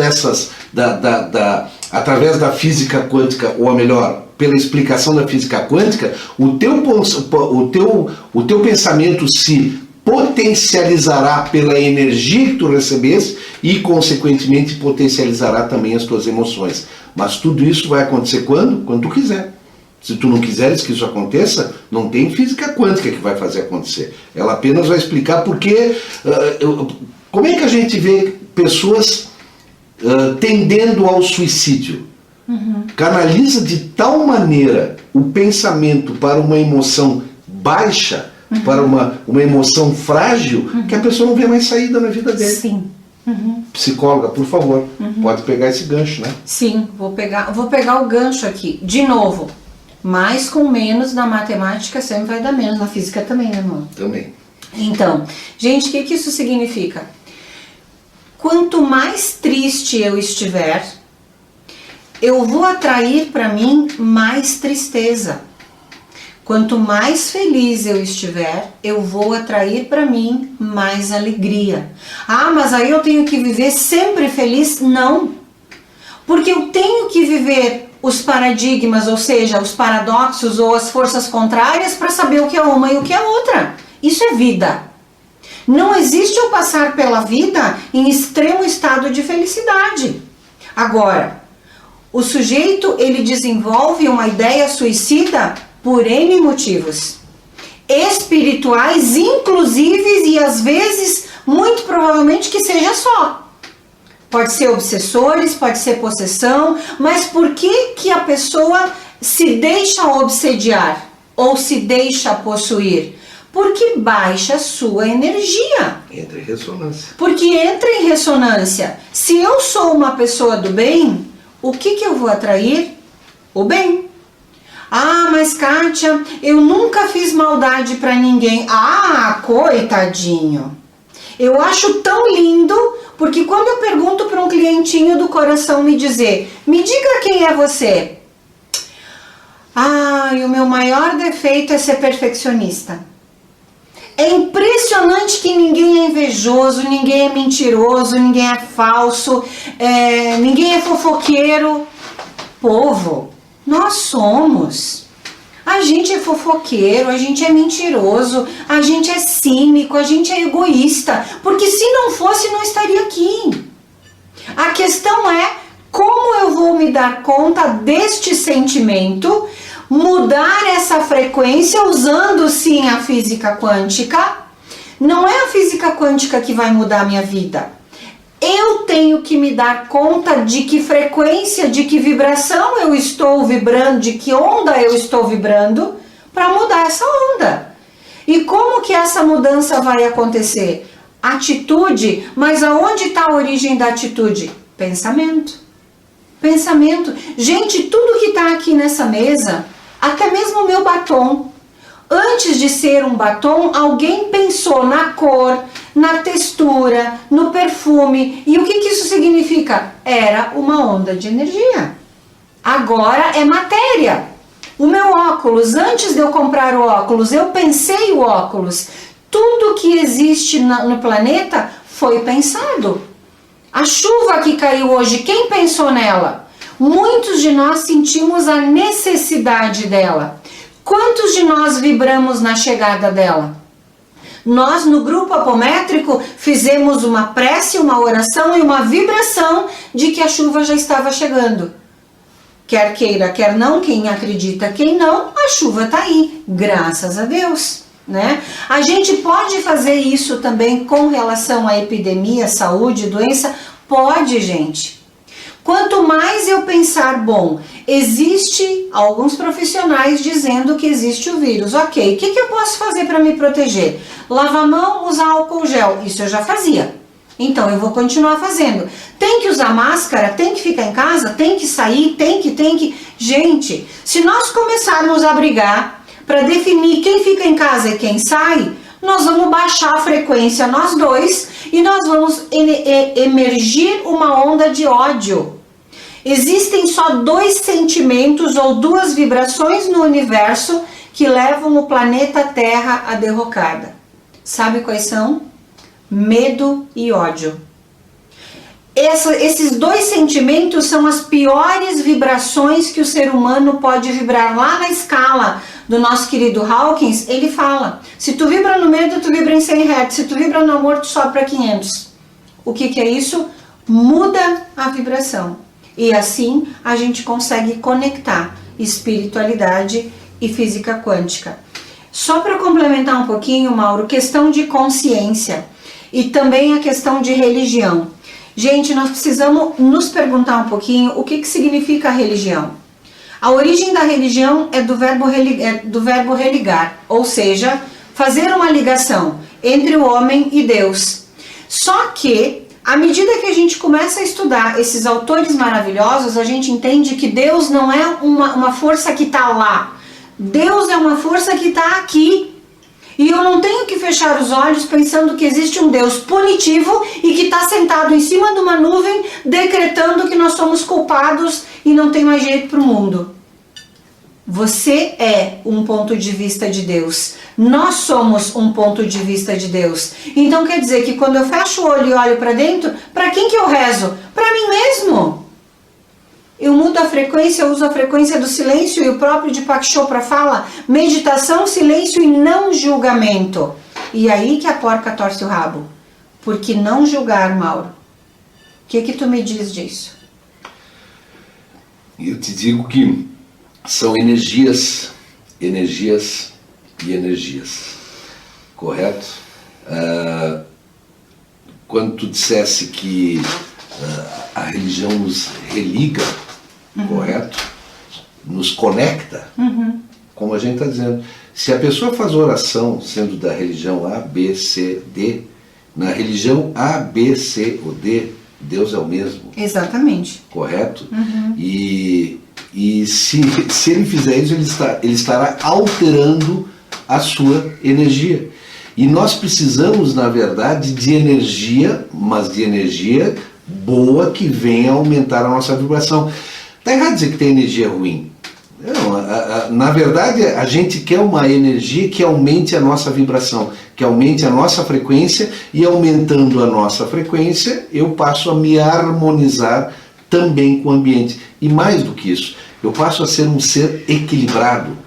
Speaker 2: através da física quântica, ou melhor, pela explicação da física quântica, o teu pensamento se potencializará pela energia que tu recebesse e, consequentemente, potencializará também as tuas emoções. Mas tudo isso vai acontecer quando? Quando tu quiser. Se tu não quiseres que isso aconteça, não tem física quântica que vai fazer acontecer. Ela apenas vai explicar porque... como é que a gente vê pessoas tendendo ao suicídio?
Speaker 1: Uhum.
Speaker 2: Canaliza de tal maneira o pensamento para uma emoção baixa, uhum, para uma emoção frágil, uhum, que a pessoa não vê mais saída na vida dele.
Speaker 1: Sim. Uhum.
Speaker 2: Psicóloga, por favor, uhum, pode pegar esse gancho, né?
Speaker 1: Sim, vou pegar o gancho aqui. De novo, mais com menos na matemática sempre vai dar menos, na física também, né, amor?
Speaker 2: Também.
Speaker 1: Então, gente, o que isso significa? Quanto mais triste eu estiver, eu vou atrair para mim mais tristeza. Quanto mais feliz eu estiver, eu vou atrair para mim mais alegria. Ah, mas aí eu tenho que viver sempre feliz? Não. Porque eu tenho que viver os paradigmas, ou seja, os paradoxos ou as forças contrárias para saber o que é uma e o que é outra. Isso é vida. Não existe eu passar pela vida em extremo estado de felicidade. Agora, o sujeito, ele desenvolve uma ideia suicida por N motivos. Espirituais, inclusive, e às vezes, muito provavelmente que seja só. Pode ser obsessores, pode ser possessão, mas por que a pessoa se deixa obsediar ou se deixa possuir? Porque baixa sua energia.
Speaker 2: Entra em ressonância.
Speaker 1: Porque entra em ressonância. Se eu sou uma pessoa do bem, o que eu vou atrair? O bem. Ah, mas Kátia, eu nunca fiz maldade pra ninguém. Ah, coitadinho. Eu acho tão lindo, porque quando eu pergunto para um clientinho do coração me dizer, me diga quem é você. E o meu maior defeito é ser perfeccionista. É impressionante que ninguém é invejoso, ninguém é mentiroso, ninguém é falso, ninguém é fofoqueiro. Povo, nós somos. A gente é fofoqueiro, a gente é mentiroso, a gente é cínico, a gente é egoísta, porque se não fosse, não estaria aqui. A questão é como eu vou me dar conta deste sentimento, mudar essa frequência usando sim a física quântica. Não é a física quântica que vai mudar a minha vida. Eu tenho que me dar conta de que frequência, de que vibração eu estou vibrando, de que onda eu estou vibrando para mudar essa onda. E como que essa mudança vai acontecer? Atitude, mas aonde está a origem da atitude? Pensamento. Pensamento. Gente, tudo que está aqui nessa mesa, até mesmo o meu batom, antes de ser um batom, alguém pensou na cor, na textura, no perfume. E o que isso significa? Era uma onda de energia. Agora é matéria. O meu óculos, antes de eu comprar o óculos, eu pensei o óculos. Tudo que existe no planeta foi pensado. A chuva que caiu hoje, quem pensou nela? Muitos de nós sentimos a necessidade dela. Quantos de nós vibramos na chegada dela? Nós, no grupo apométrico, fizemos uma prece, uma oração e uma vibração de que a chuva já estava chegando. Quer queira, quer não, quem acredita, quem não, a chuva está aí, graças a Deus, né? A gente pode fazer isso também com relação à epidemia, saúde, doença? Pode, gente. Quanto mais eu pensar, bom, existe alguns profissionais dizendo que existe o vírus. Ok, o que eu posso fazer para me proteger? Lavar a mão, usar álcool gel. Isso eu já fazia. Então eu vou continuar fazendo. Tem que usar máscara? Tem que ficar em casa? Tem que sair? Tem que... Gente, se nós começarmos a brigar para definir quem fica em casa e quem sai, nós vamos baixar a frequência nós dois e nós vamos emergir uma onda de ódio. Existem só 2 sentimentos ou 2 vibrações no universo que levam o planeta Terra à derrocada. Sabe quais são? Medo e ódio. Esses 2 sentimentos são as piores vibrações que o ser humano pode vibrar. Lá na escala do nosso querido Hawkins, ele fala, se tu vibra no medo, tu vibra em 100 Hz, se tu vibra no amor, tu sobe para 500. O que é isso? Muda a vibração. E assim a gente consegue conectar espiritualidade e física quântica. Só para complementar um pouquinho, Mauro, questão de consciência e também a questão de religião. Gente, nós precisamos nos perguntar um pouquinho o que significa religião. A origem da religião é do verbo religar, ou seja, fazer uma ligação entre o homem e Deus. Só que, à medida que a gente começa a estudar esses autores maravilhosos, a gente entende que Deus não é uma força que está lá. Deus é uma força que está aqui. E eu não tenho que fechar os olhos pensando que existe um Deus punitivo e que está sentado em cima de uma nuvem decretando que nós somos culpados e não tem mais jeito para o mundo. Você é um ponto de vista de Deus. Nós somos um ponto de vista de Deus. Então quer dizer que quando eu fecho o olho e olho para dentro, para quem que eu rezo? Para mim mesmo. Eu mudo a frequência, eu uso a frequência do silêncio e o próprio Deepak Chopra fala meditação, silêncio e não julgamento. E aí que a porca torce o rabo. Porque não julgar, Mauro. O que tu me diz disso?
Speaker 2: Eu te digo que são energias e energias, correto? Quando tu dissesse que a religião nos religa, correto? Nos conecta, como a gente está dizendo. Se a pessoa faz oração sendo da religião A, B, C, D, na religião A, B, C ou D, Deus é o mesmo.
Speaker 1: Exatamente.
Speaker 2: Correto? E se ele fizer isso, ele estará alterando a sua energia. E nós precisamos, na verdade, de energia, mas de energia boa que venha aumentar a nossa vibração. Está errado dizer que tem energia ruim. Não, na verdade, a gente quer uma energia que aumente a nossa vibração, que aumente a nossa frequência, e aumentando a nossa frequência, eu passo a me harmonizar também com o ambiente. E mais do que isso, eu passo a ser um ser equilibrado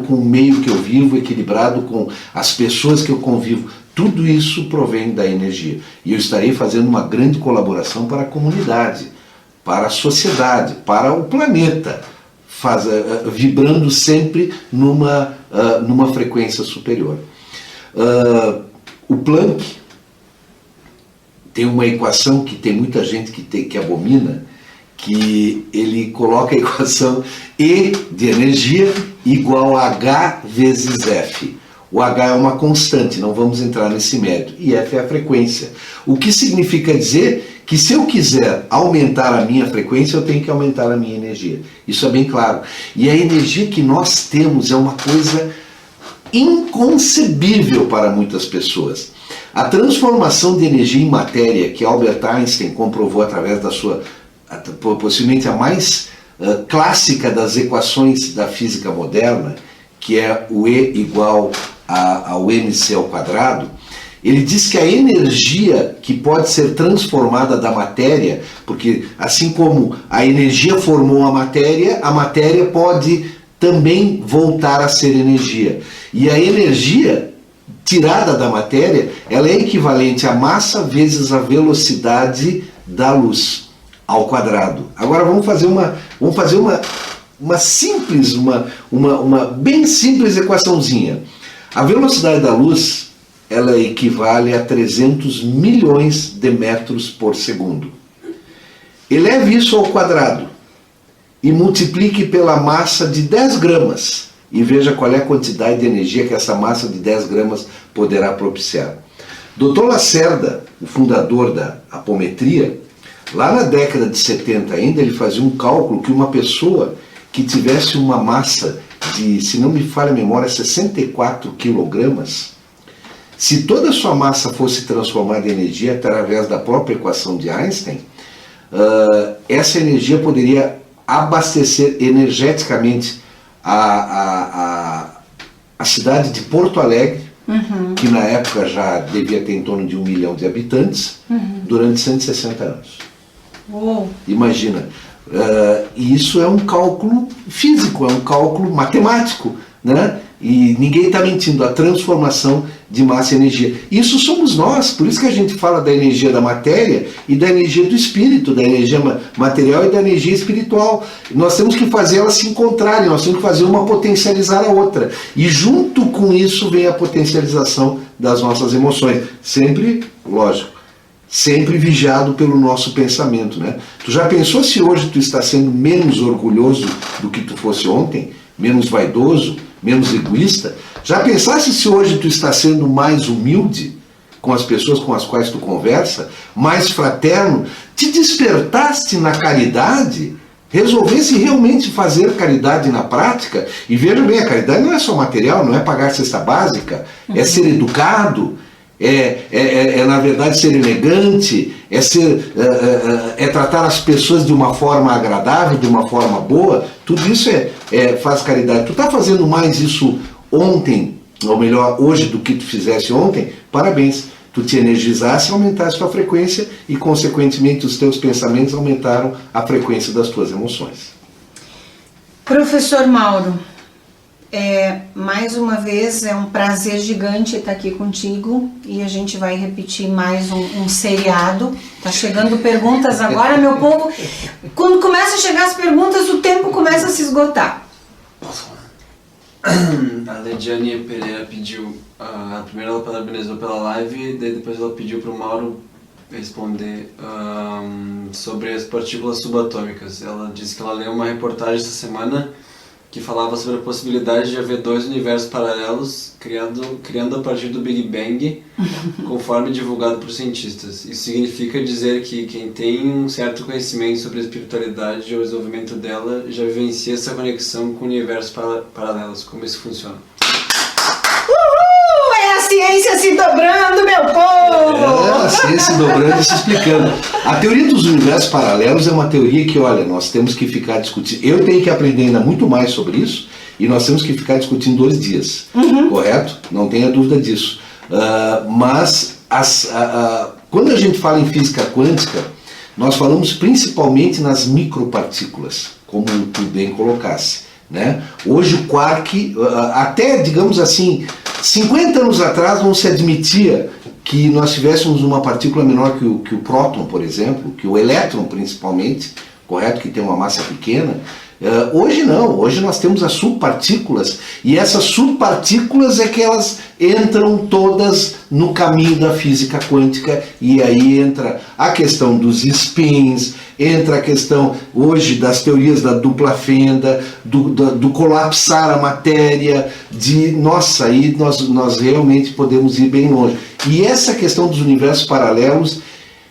Speaker 2: com o meio que eu vivo, equilibrado com as pessoas que eu convivo. Tudo isso provém da energia. E eu estarei fazendo uma grande colaboração para a comunidade, para a sociedade, para o planeta, vibrando sempre numa frequência superior. O Planck tem uma equação que tem muita gente que abomina, que ele coloca a equação E de energia igual a H vezes F. O H é uma constante, não vamos entrar nesse mérito, e F é a frequência. O que significa dizer que se eu quiser aumentar a minha frequência, eu tenho que aumentar a minha energia. Isso é bem claro. E a energia que nós temos é uma coisa inconcebível para muitas pessoas. A transformação de energia em matéria, que Albert Einstein comprovou através da sua, possivelmente a mais clássica das equações da física moderna, que é o E igual ao mc ao quadrado, ele diz que a energia que pode ser transformada da matéria, porque assim como a energia formou a matéria pode também voltar a ser energia. E a energia tirada da matéria, ela é equivalente à massa vezes a velocidade da luz ao quadrado. Agora vamos fazer uma simples, uma bem simples equaçãozinha. A velocidade da luz, ela equivale a 300 milhões de metros por segundo. Eleve isso ao quadrado e multiplique pela massa de 10 gramas e veja qual é a quantidade de energia que essa massa de 10 gramas poderá propiciar. Dr. Lacerda, o fundador da apometria, lá na década de 70 ainda, ele fazia um cálculo que uma pessoa que tivesse uma massa de, se não me falha a memória, 64 quilogramas, se toda a sua massa fosse transformada em energia através da própria equação de Einstein, essa energia poderia abastecer energeticamente a cidade de Porto Alegre, que na época já devia ter em torno de 1 milhão de habitantes, durante 160 anos.
Speaker 1: Uou.
Speaker 2: Imagina. E isso é um cálculo físico, é um cálculo matemático, né? E ninguém está mentindo, a transformação de massa e energia. Isso somos nós, por isso que a gente fala da energia da matéria e da energia do espírito, da energia material e da energia espiritual. Nós temos que fazer elas se encontrarem, nós temos que fazer uma potencializar a outra. E junto com isso vem a potencialização das nossas emoções. Sempre, lógico, sempre vigiado pelo nosso pensamento, né? Tu já pensou se hoje tu está sendo menos orgulhoso do que tu fosse ontem? Menos vaidoso? Menos egoísta? Já pensaste se hoje tu está sendo mais humilde com as pessoas com as quais tu conversa? Mais fraterno? Te despertaste na caridade? Resolvesse realmente fazer caridade na prática? E veja bem, a caridade não é só material, não é pagar cesta básica, é ser educado, na verdade ser elegante, é tratar as pessoas de uma forma agradável, de uma forma boa. Tudo isso faz caridade. Tu está fazendo mais isso ontem, ou melhor, hoje, do que tu fizesse ontem? Parabéns, tu te energizasse, aumentasse a tua frequência e consequentemente os teus pensamentos aumentaram a frequência das tuas emoções.
Speaker 1: Professor Mauro, mais uma vez é um prazer gigante estar aqui contigo e a gente vai repetir mais um seriado. Tá chegando perguntas agora, meu povo. Quando começa a chegar as perguntas, o tempo começa a se esgotar.
Speaker 3: Posso falar? A Lediane Pereira pediu, primeiro ela parabenizou pela live, daí depois ela pediu para o Mauro responder sobre as partículas subatômicas. Ela disse que ela leu uma reportagem essa semana que falava sobre a possibilidade de haver 2 universos paralelos criando a partir do Big Bang, conforme divulgado por cientistas. Isso significa dizer que quem tem um certo conhecimento sobre a espiritualidade ou o desenvolvimento dela já vivencia essa conexão com universos paralelos. Como isso funciona?
Speaker 1: Uhul! ciência se dobrando, meu povo!
Speaker 2: A ciência se dobrando e se explicando. A teoria dos universos paralelos é uma teoria que, olha, nós temos que ficar discutindo. Eu tenho que aprender ainda muito mais sobre isso e nós temos que ficar discutindo 2 dias, correto? Não tenha dúvida disso. Mas quando a gente fala em física quântica, nós falamos principalmente nas micropartículas, como tu bem colocasse, né? Hoje o quark, até digamos assim, 50 anos atrás não se admitia que nós tivéssemos uma partícula menor que o próton, por exemplo, que o elétron principalmente, correto? Que tem uma massa pequena. Hoje não, hoje nós temos as subpartículas, e essas subpartículas é que elas entram todas no caminho da física quântica, e aí entra a questão dos spins, entra a questão hoje das teorias da dupla fenda, do colapsar a matéria, nossa, aí nós realmente podemos ir bem longe. E essa questão dos universos paralelos,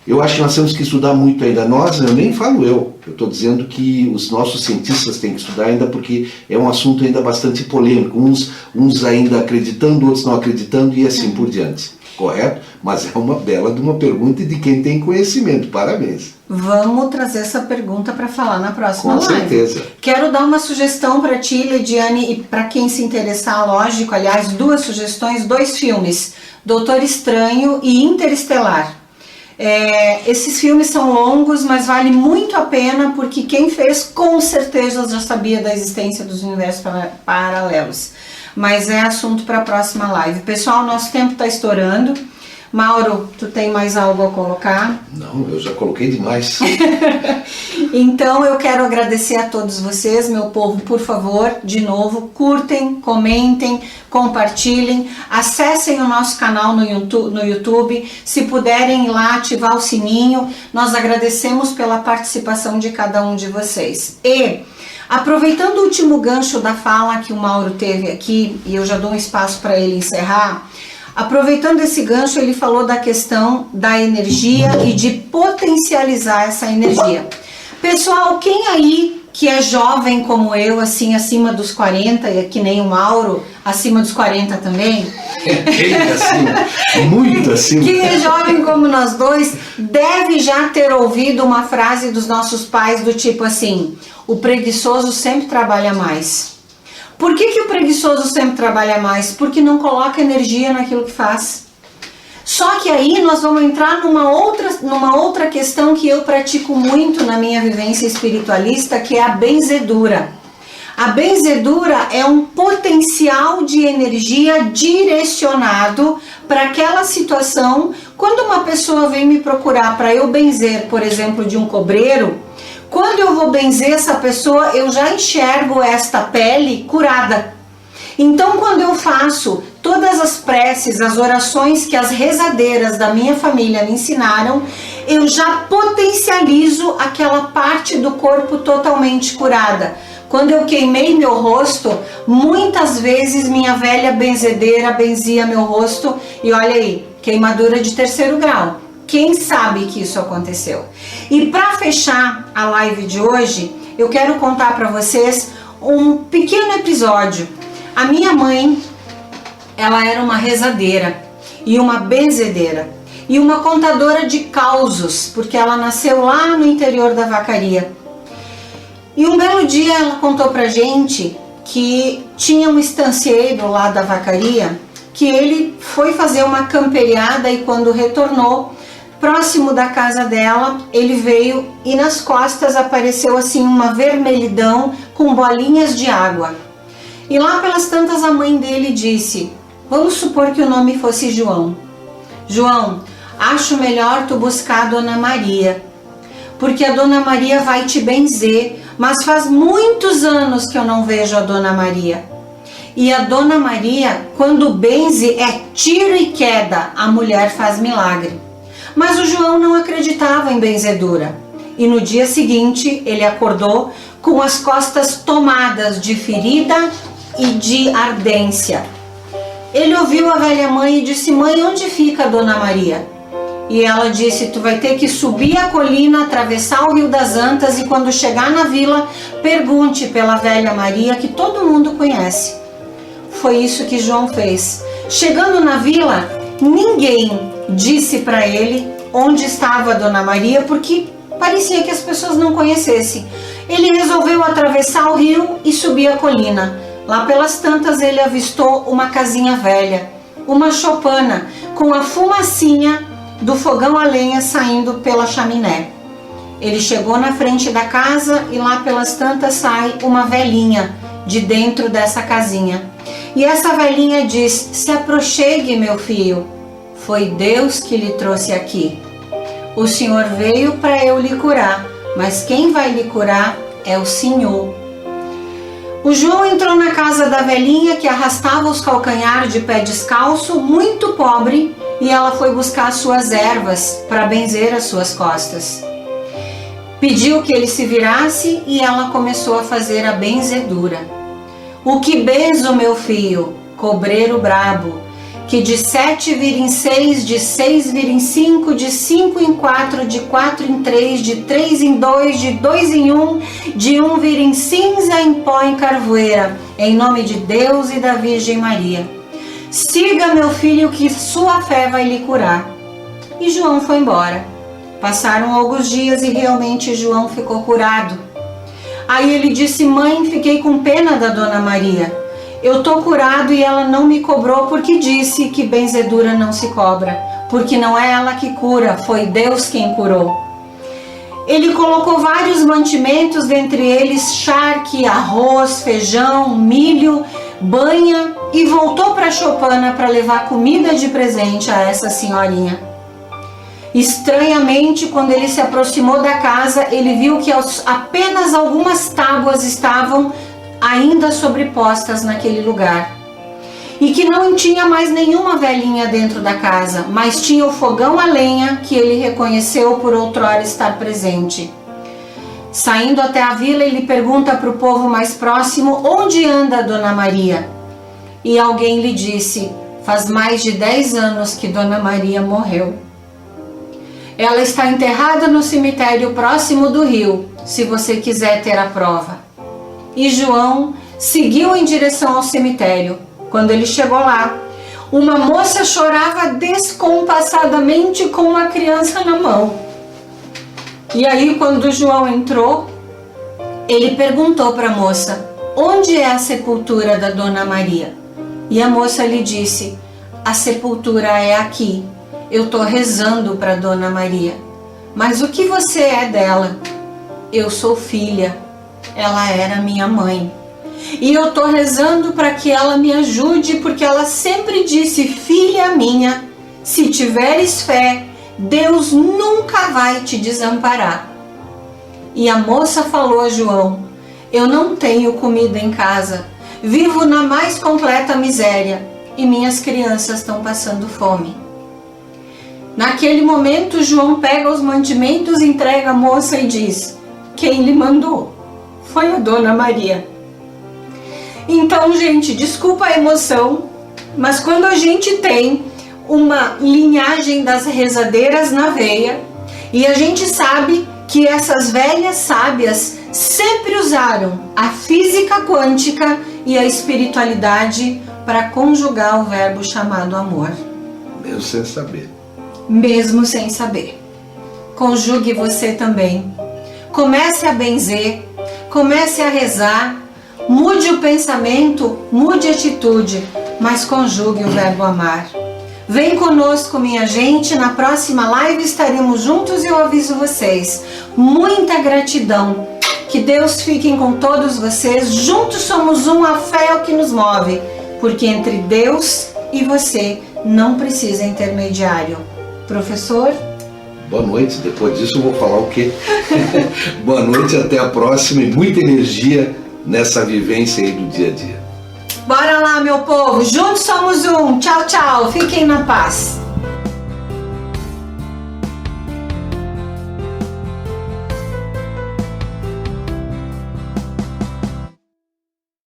Speaker 2: eu acho que nós temos que estudar muito ainda. Eu nem falo eu estou dizendo que os nossos cientistas têm que estudar ainda, porque é um assunto ainda bastante polêmico, uns ainda acreditando, outros não acreditando e assim por diante, correto? Mas é uma bela de uma pergunta de quem tem conhecimento, parabéns.
Speaker 1: Vamos trazer essa pergunta para falar na próxima live.
Speaker 2: Com certeza.
Speaker 1: Quero dar uma sugestão para ti, Lidiane, e para quem se interessar, lógico, aliás, 2 sugestões, 2 filmes, Doutor Estranho e Interestelar. Esses filmes são longos, mas vale muito a pena, porque quem fez com certeza já sabia da existência dos universos paralelos. Mas é assunto para a próxima live. Pessoal, nosso tempo está estourando. Mauro, tu tem mais algo a colocar?
Speaker 2: Não, eu já coloquei demais.
Speaker 1: Então eu quero agradecer a todos vocês, meu povo, por favor, de novo, curtem, comentem, compartilhem, acessem o nosso canal no YouTube, se puderem ir lá ativar o sininho, nós agradecemos pela participação de cada um de vocês. E, aproveitando o último gancho da fala que o Mauro teve aqui, e eu já dou um espaço para ele encerrar, aproveitando esse gancho, ele falou da questão da energia e de potencializar essa energia. Pessoal, quem aí que é jovem como eu, assim, acima dos 40, e que nem o Mauro, acima dos 40 também?
Speaker 2: Bem acima, muito acima.
Speaker 1: Quem é jovem como nós dois, deve já ter ouvido uma frase dos nossos pais do tipo assim: o preguiçoso sempre trabalha mais. Por que o preguiçoso sempre trabalha mais? Porque não coloca energia naquilo que faz. Só que aí nós vamos entrar numa outra questão que eu pratico muito na minha vivência espiritualista, que é a benzedura. A benzedura é um potencial de energia direcionado para aquela situação. Quando uma pessoa vem me procurar para eu benzer, por exemplo, de um cobreiro, quando eu vou benzer essa pessoa, eu já enxergo esta pele curada. Então, quando eu faço todas as preces, as orações que as rezadeiras da minha família me ensinaram, eu já potencializo aquela parte do corpo totalmente curada. Quando eu queimei meu rosto, muitas vezes minha velha benzedeira benzia meu rosto e olha aí, queimadura de 3º grau. Quem sabe que isso aconteceu? E para fechar a live de hoje, eu quero contar para vocês um pequeno episódio. A minha mãe, ela era uma rezadeira e uma benzedeira e uma contadora de causos, porque ela nasceu lá no interior da Vacaria. E um belo dia ela contou pra gente que tinha um estancieiro lá da Vacaria, que ele foi fazer uma camperiada e quando retornou, próximo da casa dela, ele veio e nas costas apareceu assim uma vermelhidão com bolinhas de água. E lá pelas tantas a mãe dele disse: vamos supor que o nome fosse João. João, acho melhor tu buscar a Dona Maria, porque a Dona Maria vai te benzer, mas faz muitos anos que eu não vejo a Dona Maria. E a Dona Maria, quando benze, é tiro e queda, a mulher faz milagre. Mas o João não acreditava em benzedura. E no dia seguinte ele acordou com as costas tomadas de ferida e de ardência. Ele ouviu a velha mãe e disse: mãe, onde fica a Dona Maria? E ela disse: tu vai ter que subir a colina, atravessar o Rio das Antas e quando chegar na vila, pergunte pela velha Maria, que todo mundo conhece. Foi isso que João fez. Chegando na vila, ninguém disse para ele onde estava a Dona Maria, porque parecia que as pessoas não conhecessem. Ele resolveu atravessar o rio e subir a colina. Lá pelas tantas ele avistou uma casinha velha, uma choupana, com a fumacinha do fogão a lenha saindo pela chaminé. Ele chegou na frente da casa e lá pelas tantas sai uma velhinha de dentro dessa casinha. E essa velhinha diz: se aproxegue, meu filho, foi Deus que lhe trouxe aqui. O Senhor veio para eu lhe curar, mas quem vai lhe curar é o Senhor. O João entrou na casa da velhinha, que arrastava os calcanhares de pé descalço, muito pobre, e ela foi buscar suas ervas para benzer as suas costas. Pediu que ele se virasse e ela começou a fazer a benzedura. O que benzo, meu filho, cobreiro brabo, que de 7 vira em 6, de 6 vira em 5, de 5 em 4, de 4 em 3, de 3 em 2, de 2 em 1, de 1 vira em cinza, em pó, em carvoeira, em nome de Deus e da Virgem Maria. Siga, meu filho, que sua fé vai lhe curar. E João foi embora. Passaram alguns dias e realmente João ficou curado. Aí ele disse: mãe, fiquei com pena da Dona Maria. Eu tô curado e ela não me cobrou porque disse que benzedura não se cobra, porque não é ela que cura, foi Deus quem curou. Ele colocou vários mantimentos, dentre eles charque, arroz, feijão, milho, banha, e voltou para a choupana para levar comida de presente a essa senhorinha. Estranhamente, quando ele se aproximou da casa, ele viu que apenas algumas tábuas estavam ainda sobrepostas naquele lugar, e que não tinha mais nenhuma velhinha dentro da casa, mas tinha o fogão a lenha que ele reconheceu por outrora estar presente. Saindo até a vila, ele pergunta para o povo mais próximo onde anda a Dona Maria, e alguém lhe disse: faz mais de 10 anos que Dona Maria morreu. Ela está enterrada no cemitério próximo do rio, se você quiser ter a prova. E João seguiu em direção ao cemitério. Quando ele chegou lá, uma moça chorava descompassadamente com uma criança na mão. E aí, quando João entrou, ele perguntou para a moça: onde é a sepultura da Dona Maria? E a moça lhe disse: a sepultura é aqui. Eu estou rezando para Dona Maria. Mas o que você é dela? Eu sou filha. Ela era minha mãe. E eu estou rezando para que ela me ajude, porque ela sempre disse: filha minha, se tiveres fé, Deus nunca vai te desamparar. E a moça falou a João: eu não tenho comida em casa, vivo na mais completa miséria e minhas crianças estão passando fome. Naquele momento, João pega os mantimentos, entrega a moça e diz: quem lhe mandou? Foi a Dona Maria. Então, gente, desculpa a emoção, mas quando a gente tem uma linhagem das rezadeiras na veia, e a gente sabe que essas velhas sábias sempre usaram a física quântica e a espiritualidade para conjugar o verbo chamado amor.
Speaker 2: Mesmo sem saber.
Speaker 1: Mesmo sem saber. Conjugue você também. Comece a benzer, comece a rezar, mude o pensamento, mude a atitude, mas conjugue o verbo amar. Vem conosco, minha gente, na próxima live estaremos juntos e eu aviso vocês. Muita gratidão. Que Deus fique com todos vocês. Juntos somos um, a fé é o que nos move. Porque entre Deus e você não precisa intermediário. Professor?
Speaker 2: Boa noite, depois disso eu vou falar o quê? Boa noite, até a próxima e muita energia nessa vivência aí do dia a dia.
Speaker 1: Bora lá, meu povo, juntos somos um. Tchau, tchau, fiquem na paz.